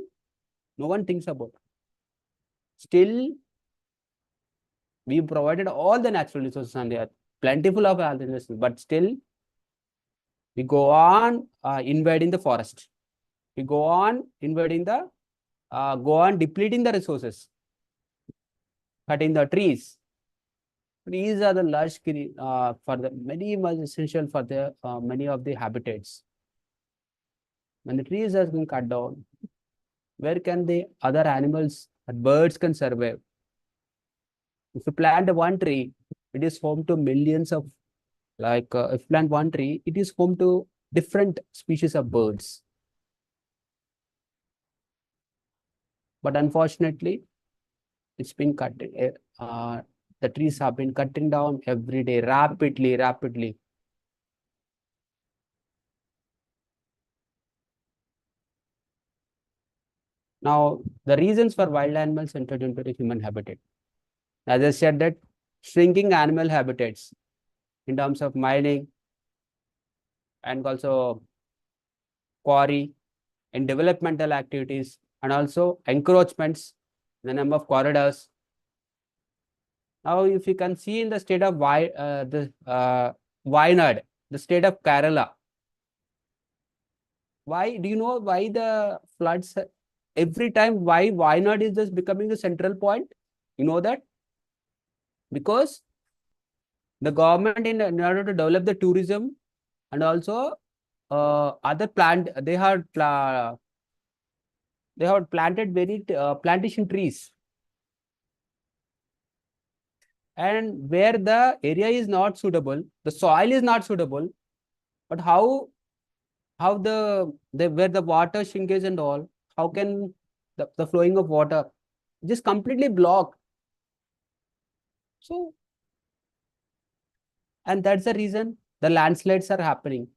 no one thinks about it. Still, we provided all the natural resources on the earth, plentiful of all the resources, but still, we go on invading the forest. We go on invading the, go on depleting the resources, cutting the trees. Trees are the lush for the many much essential for the many of the habitats. When the trees are being cut down, where can the other animals and birds can survive? If you plant one tree, it is home to millions of if you plant one tree, it is home to different species of birds. But unfortunately, it's been cut. The trees have been cutting down every day, rapidly. Now, the reasons for wild animals entered into the human habitat. As I said that shrinking animal habitats in terms of mining and also quarry and developmental activities and also encroachments in the number of corridors. Now, if you can see in the state of Wayanad, the state of Kerala, why do you know why the floods every time why Wayanad is just becoming the central point? You know that because the government in order to develop the tourism and also other plant they have planted very plantation trees, and where the area is not suitable, the soil is not suitable, but how the where the water shrinkage and all, how can the flowing of water just completely block? So, and that's the reason the landslides are happening.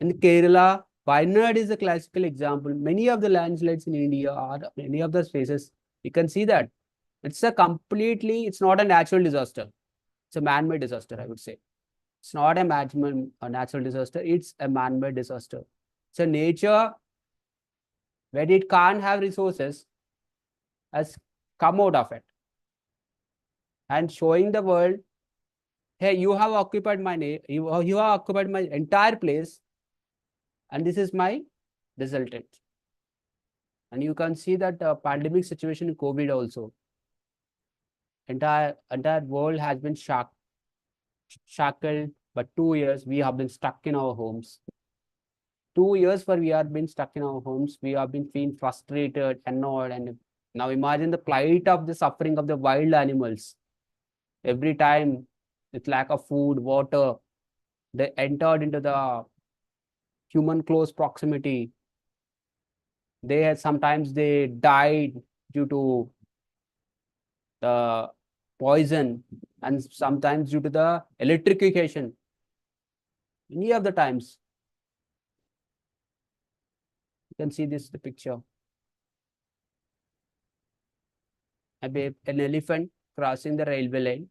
In Kerala, Wayanad is a classical example. Many of the landslides in India are many of the spaces. You can see that it's it's not a natural disaster. It's a man-made disaster, I would say. It's not a natural disaster. It's a man-made disaster. So nature, when it can't have resources, has come out of it and showing the world, hey, you have occupied you have occupied my entire place, and this is my resultant. And you can see that pandemic situation in COVID also. Entire world has been shackled, but 2 years we have been stuck in our homes. 2 years we have been stuck in our homes. We have been feeling frustrated, annoyed, and now imagine the plight of the suffering of the wild animals. Every time with lack of food, water, they entered into the human close proximity. Sometimes they died due to the poison and sometimes due to the electrification. Many of the times, you can see the picture. An elephant crossing the railway line,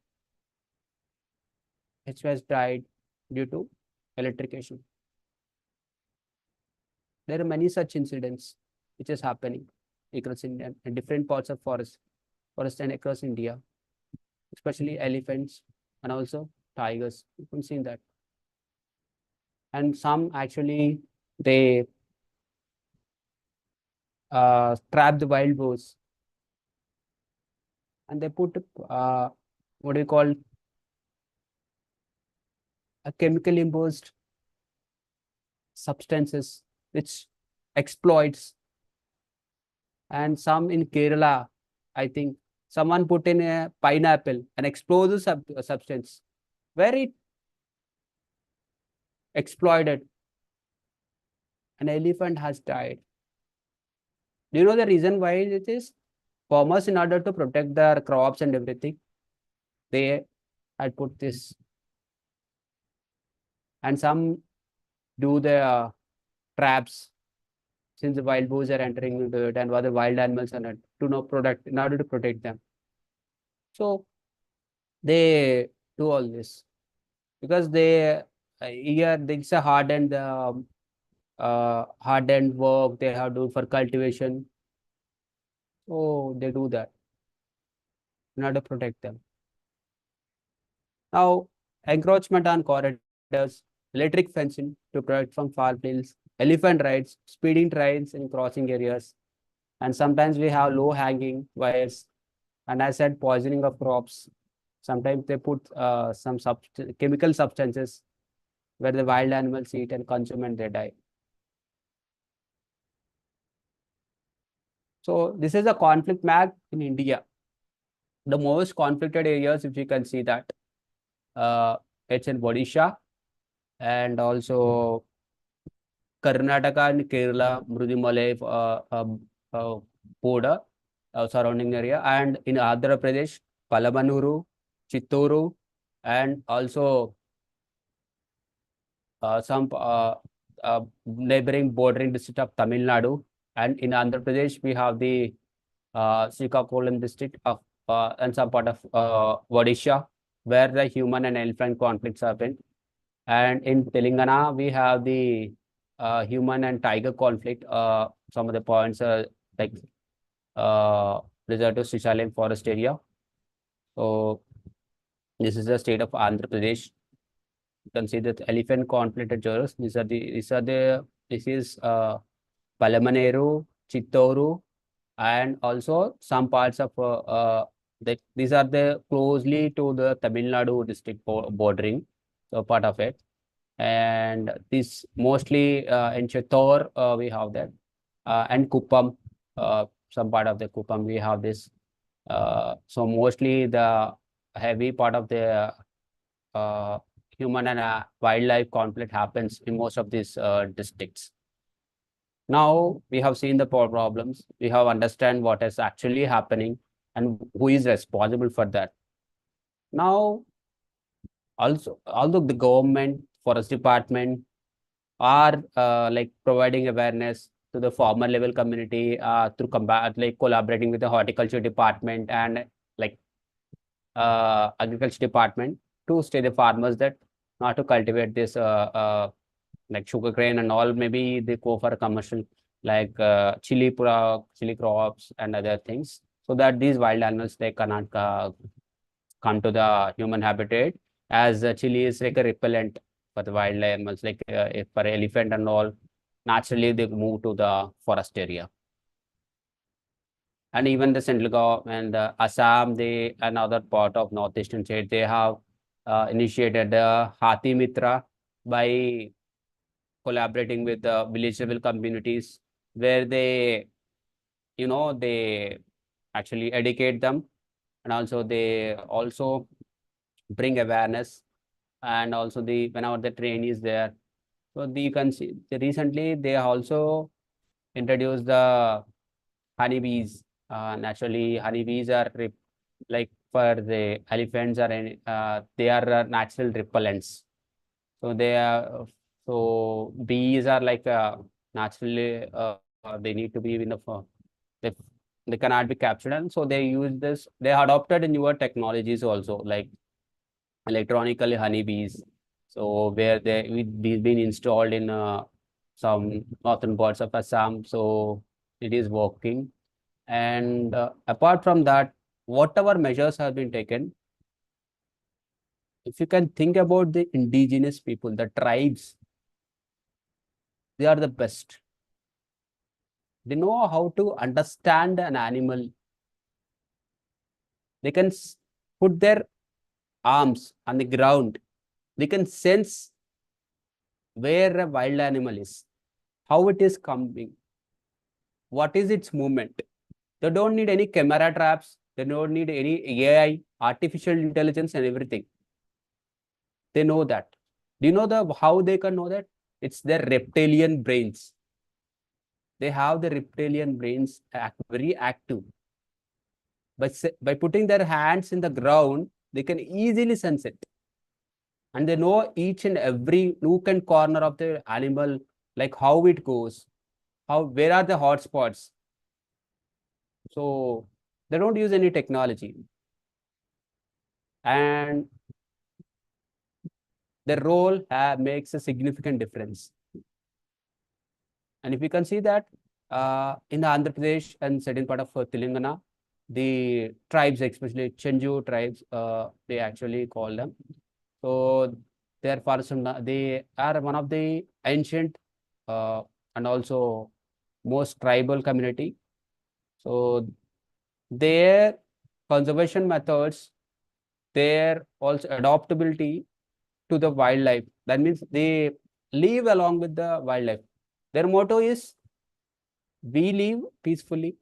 which was died due to electrification. There are many such incidents which is happening across India in different parts of forest and across India, especially elephants and also tigers. You can see that. And some actually they trap the wild boars, and they put what do you call a chemical imposed substances which exploits. And some in Kerala, I think someone put in a pineapple, an explosive substance, where it exploited. An elephant has died. Do you know the reason why it is? Farmers, in order to protect their crops and everything, they had put this. And some do the traps, since the wild boars are entering into it and other wild animals are not, to know product in order to protect them. So they do all this because they here it's a hardened work they have to do for cultivation. So they do that in order to protect them. Now, encroachment on corridors, electric fencing to protect from foul plays, elephant rides, speeding trains in crossing areas, and sometimes we have low-hanging wires. And I said poisoning of crops. Sometimes they put some chemical substances where the wild animals eat and consume and they die. So this is a conflict map in India. The most conflicted areas, if you can see that, it's in Odisha and also Karnataka and Kerala, Mrudimalai border, surrounding area, and in Andhra Pradesh, Palamanuru, Chittoor, and also some neighboring bordering district of Tamil Nadu. And in Andhra Pradesh, we have the Srikakulam district of and some part of Odisha, where the human and elephant conflicts happen. And in Telangana, we have the human and tiger conflict. Some of the points are like reserved to Srishalam forest area. So this is the state of Andhra Pradesh. You can see that elephant conflict at Joros. This is Palamaneru, Chittoor, and also some parts of these are the closely to the Tamil Nadu district bordering, so part of it. And this mostly in Chittoor we have that, and Kuppam, some part of the Kuppam we have this. So mostly the heavy part of the human and wildlife conflict happens in most of these districts. Now we have seen the problems, we have understand what is actually happening and who is responsible for that. Now, also, although the government, forest department are like providing awareness to the farmer level community through combat, like collaborating with the horticulture department and like agriculture department to stay the farmers that not to cultivate this like sugarcane and all. Maybe they go for a commercial like chili crops and other things, so that these wild animals they cannot come to the human habitat, as chili is like a repellent for the wild animals, like if for elephant and all, naturally they move to the forest area. And even the central government, Assam, they another part of northeastern state, they have initiated the Hathi Mitra by collaborating with the village level communities, where they, they actually educate them, and also they also bring awareness, and also whenever the train is there. So you can see recently they also introduced the honeybees. Naturally, honeybees are like for the elephants are they are natural repellents. So bees are like naturally they need to be in the they, they cannot be captured, and so they use this. They adopted newer technologies also, like electronically honeybees. So where these been installed in some northern parts of Assam, so it is working. And apart from that, whatever measures have been taken, if you can think about the indigenous people, the tribes, they are the best. They know how to understand an animal. They can put their arms on the ground. They can sense where a wild animal is, how it is coming, what is its movement. They don't need any camera traps. They don't need any AI, artificial intelligence and everything. They know that. Do you know how they can know that? It's their reptilian brains. They have the reptilian brains very active. By putting their hands in the ground, they can easily sense it. And they know each and every nook and corner of the animal, like how it goes, where are the hot spots. So they don't use any technology. And their role makes a significant difference. And if you can see that in the Andhra Pradesh and certain part of Telangana, the tribes, especially Chenju tribes, they actually call them. So they are one of the ancient and also most tribal community. So their conservation methods, their also adaptability to the wildlife. That means they live along with the wildlife. Their motto is, we live peacefully.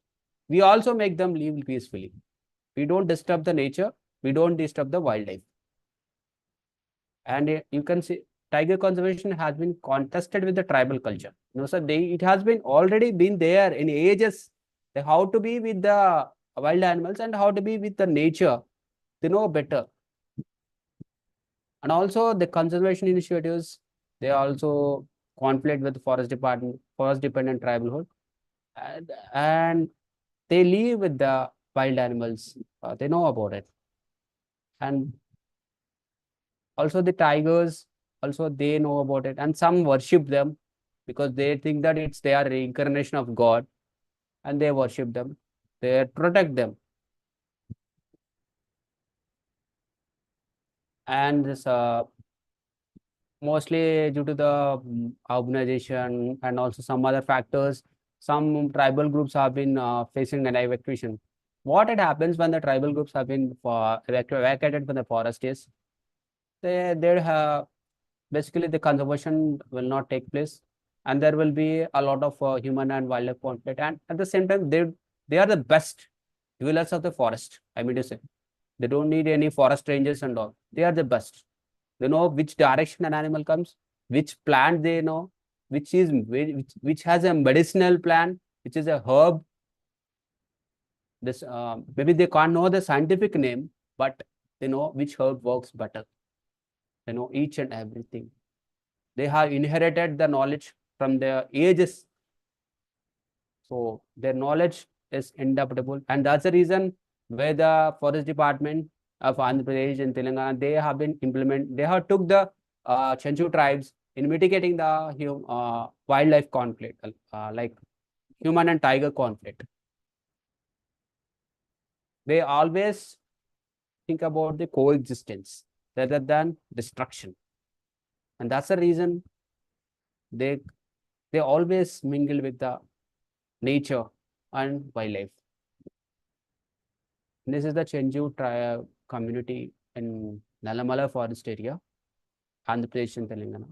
We also make them live peacefully. We don't disturb the nature. We don't disturb the wildlife. And you can see tiger conservation has been contested with the tribal culture. So it has been already been there in ages. How to be with the wild animals and how to be with the nature. They know better. And also the conservation initiatives, they also conflict with the forest department, forest dependent tribalhood. And they live with the wild animals. They know about it. And also the tigers, also they know about it. And some worship them because they think that they are reincarnation of God, and they worship them. They protect them. And this mostly due to the urbanization and also some other factors, some tribal groups have been facing an evacuation. What it happens when the tribal groups have been evacuated from the forest is they have basically the conservation will not take place, and there will be a lot of human and wildlife conflict. And at the same time, they are the best dwellers of the forest. I mean to say, they don't need any forest rangers and all. They are the best. They know which direction an animal comes, which plant they know, which has a medicinal plant, which is a herb. This maybe they can't know the scientific name, but they know which herb works better. They know each and everything. They have inherited the knowledge from their ages. So their knowledge is indubitable, and that's the reason where the forest department of Andhra Pradesh and Telangana, they have took the Chenju tribes in mitigating the wildlife conflict, like human and tiger conflict. They always think about the coexistence rather than destruction. And that's the reason they always mingle with the nature and wildlife. This is the Chenju community in Nalamala forest area, Andhra Pradesh and Telangana.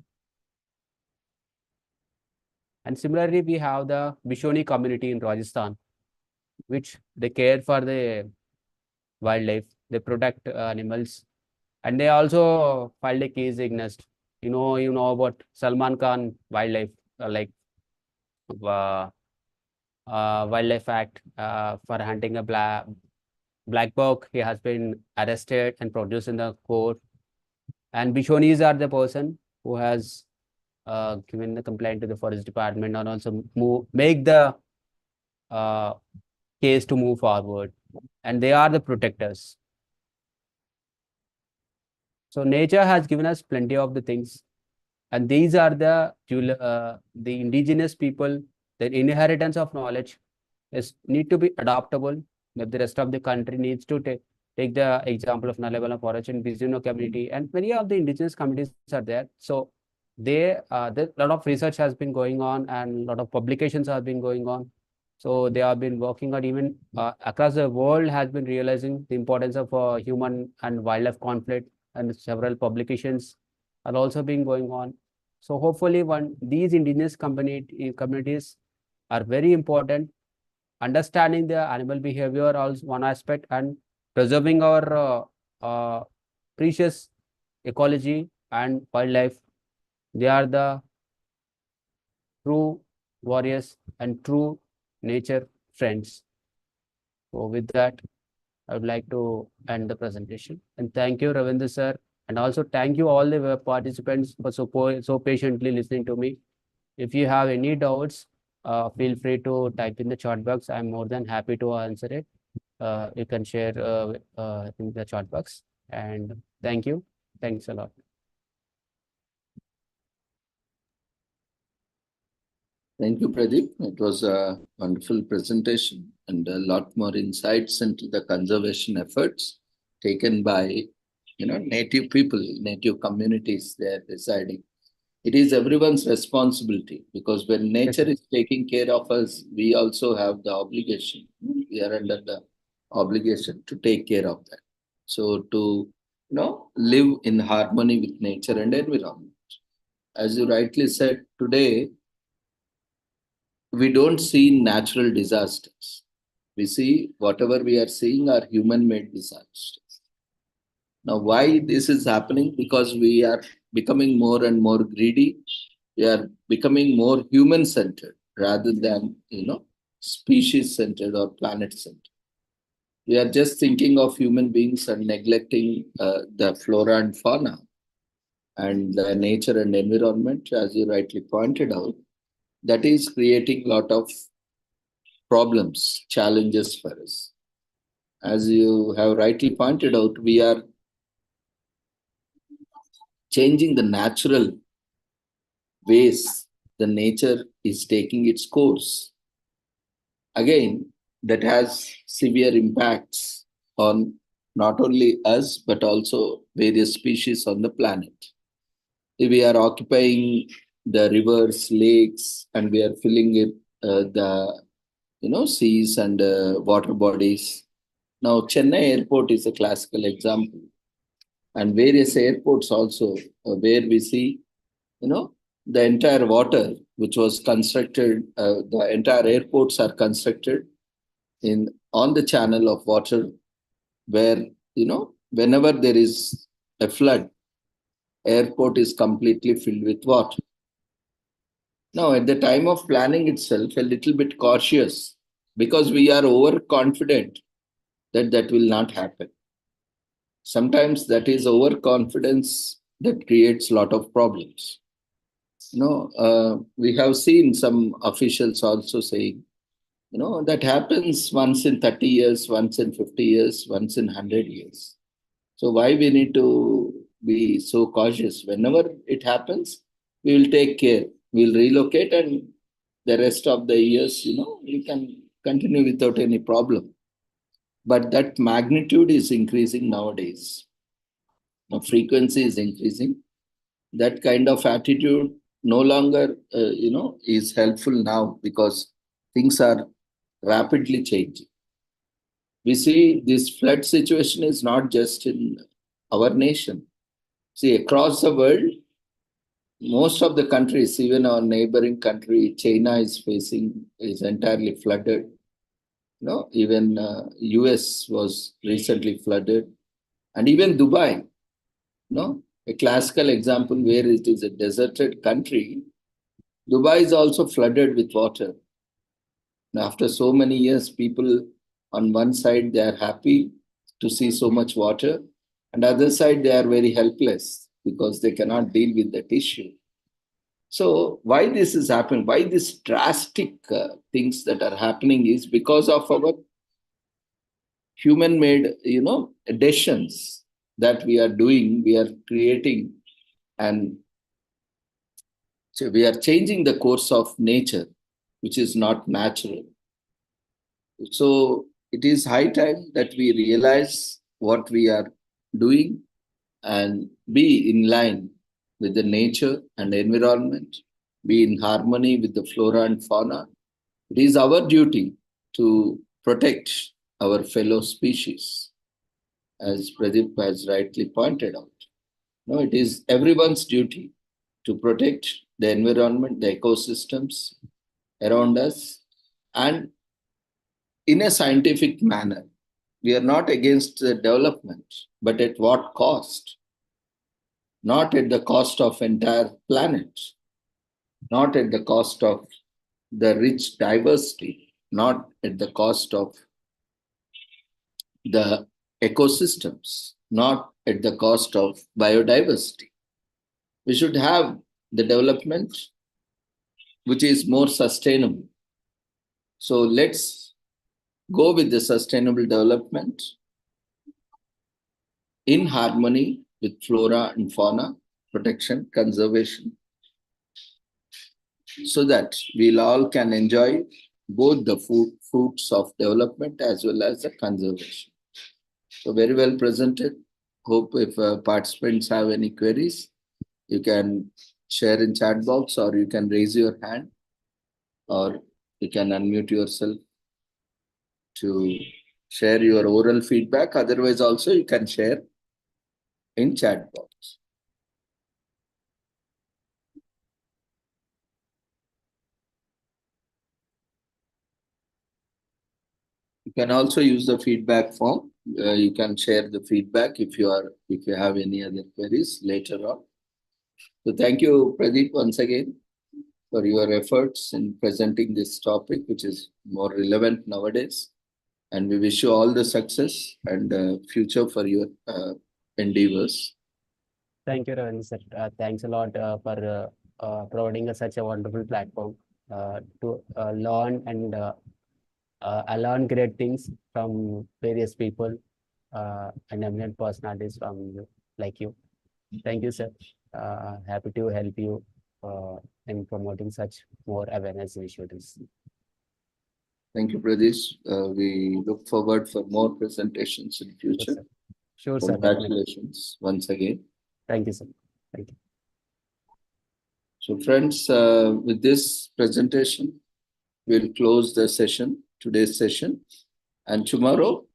And similarly, we have the Bishoni community in Rajasthan, which they care for the wildlife, they protect animals, and they also filed a case against, you know about Salman Khan wildlife, like Wildlife Act for hunting a black buck. He has been arrested and produced in the court. And Bishonis are the person who has given the complaint to the forest department and also make the case to move forward. And they are the protectors. So nature has given us plenty of the things. And these are the indigenous people, the inheritance of knowledge is need to be adaptable. If the rest of the country needs to Take the example of Nalebala Forest and Bizino community, and many of the indigenous communities are there. So a lot of research has been going on, and a lot of publications have been going on. So they have been working on, even across the world has been realizing the importance of human and wildlife conflict, and several publications are also been going on. So hopefully these indigenous communities are very important. Understanding the animal behavior also one aspect, and preserving our precious ecology and wildlife. They are the true warriors and true nature friends. So with that, I would like to end the presentation. And thank you, Ravindra sir. And also thank you all the participants for so patiently listening to me. If you have any doubts, feel free to type in the chat box. I'm more than happy to answer it. You can share in the chat box. And thank you. Thanks a lot. Thank you, Pradeep. It was a wonderful presentation and a lot more insights into the conservation efforts taken by, native people, native communities there residing. It is everyone's responsibility, because when nature is taking care of us, we also have the obligation. We are under the obligation to take care of that. So to, live in harmony with nature and environment. As you rightly said, today, we don't see natural disasters. We see whatever we are seeing are human-made disasters. Now, why this is happening? Because we are becoming more and more greedy. We are becoming more human-centered rather than, species-centered or planet-centered. We are just thinking of human beings and neglecting the flora and fauna and the nature and environment, as you rightly pointed out. That is creating a lot of problems, challenges for us. As you have rightly pointed out, we are changing the natural ways the nature is taking its course. Again, that has severe impacts on not only us, but also various species on the planet. If we are occupying the rivers, lakes, and we are filling it, the seas and water bodies. Now, Chennai airport is a classical example, and various airports also, where we see, the entire water which was constructed, the entire airports are constructed on the channel of water, where, whenever there is a flood, airport is completely filled with water. Now, at the time of planning itself, a little bit cautious, because we are overconfident that that will not happen. Sometimes that is overconfidence that creates a lot of problems. We have seen some officials also saying, that happens once in 30 years, once in 50 years, once in 100 years. So why we need to be so cautious? Whenever it happens, we will take care. We'll relocate, and the rest of the years, you can continue without any problem. But that magnitude is increasing nowadays. The frequency is increasing. That kind of attitude no longer, is helpful now, because things are rapidly changing. We see this flood situation is not just in our nation. See, across the world, most of the countries, even our neighboring country, China is entirely flooded. Even US was recently flooded, and even Dubai, a classical example where it is a deserted country. Dubai is also flooded with water. And after so many years, people on one side, they are happy to see so much water, and other side, they are very helpless because they cannot deal with that issue. So why this is happening, why these drastic things that are happening, is because of our human-made, decisions that we are doing. We are creating, and so we are changing the course of nature, which is not natural. So it is high time that we realize what we are doing and be in line with the nature and environment, be in harmony with the flora and fauna. It is our duty to protect our fellow species, as Pradeep has rightly pointed out. No, it is everyone's duty to protect the environment, the ecosystems around us, and in a scientific manner. We are not against the development, but at what cost? Not at the cost of entire planet, not at the cost of the rich diversity, not at the cost of the ecosystems, not at the cost of biodiversity. We should have the development which is more sustainable. So let's go with the sustainable development in harmony with flora and fauna, protection, conservation, so that we all can enjoy both the fruits of development as well as the conservation. So very well presented. Hope if participants have any queries, you can share in chat box, or you can raise your hand, or you can unmute yourself to share your oral feedback. Otherwise also you can share in chat box. You can also use the feedback form. You can share the feedback if you have any other queries later on. So thank you, Pradeep, once again for your efforts in presenting this topic, which is more relevant nowadays. And we wish you all the success and future for your endeavors. Thank you, Ravindra sir. Thanks a lot for providing us such a wonderful platform to learn and I learn great things from various people and eminent personalities from you, like you. Thank you, sir. Happy to help you in promoting such more awareness initiatives. Thank you, Pradesh. We look forward for more presentations in future. Yes, sir. Sure, sir. Congratulations once again. Thank you, sir. Thank you. So friends, with this presentation, we'll close the session, today's session. And tomorrow,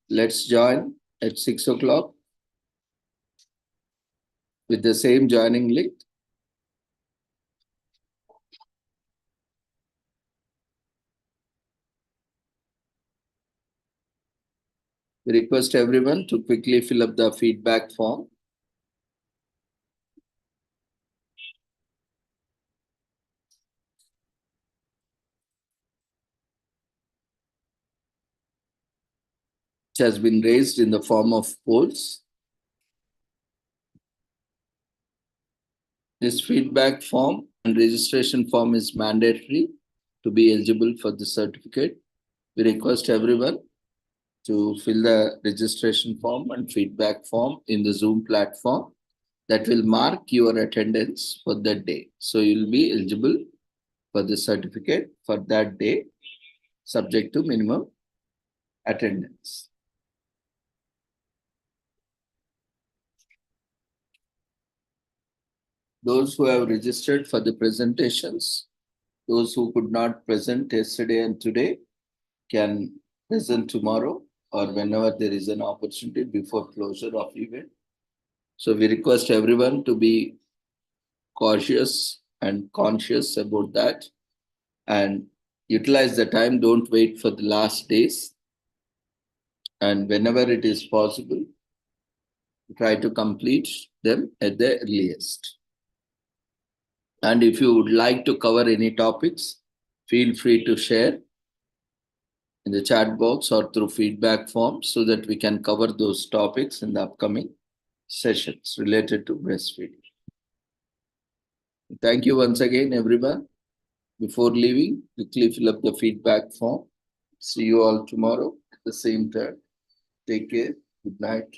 let's join at 6 o'clock with the same joining link. We request everyone to quickly fill up the feedback form. Which has been raised in the form of polls. This feedback form and registration form is mandatory to be eligible for the certificate. We request everyone to fill the registration form and feedback form in the Zoom platform that will mark your attendance for that day. So you'll be eligible for the certificate for that day, subject to minimum attendance. Those who have registered for the presentations, those who could not present yesterday and today can present tomorrow or whenever there is an opportunity before closure of event. So we request everyone to be cautious and conscious about that and utilize the time. Don't wait for the last days. And whenever it is possible, try to complete them at the earliest. And if you would like to cover any topics, feel free to share in the chat box or through feedback form so that we can cover those topics in the upcoming sessions related to breastfeeding. Thank you once again, everyone. Before leaving, quickly fill up the feedback form. See you all tomorrow at the same time. Take care. Good night.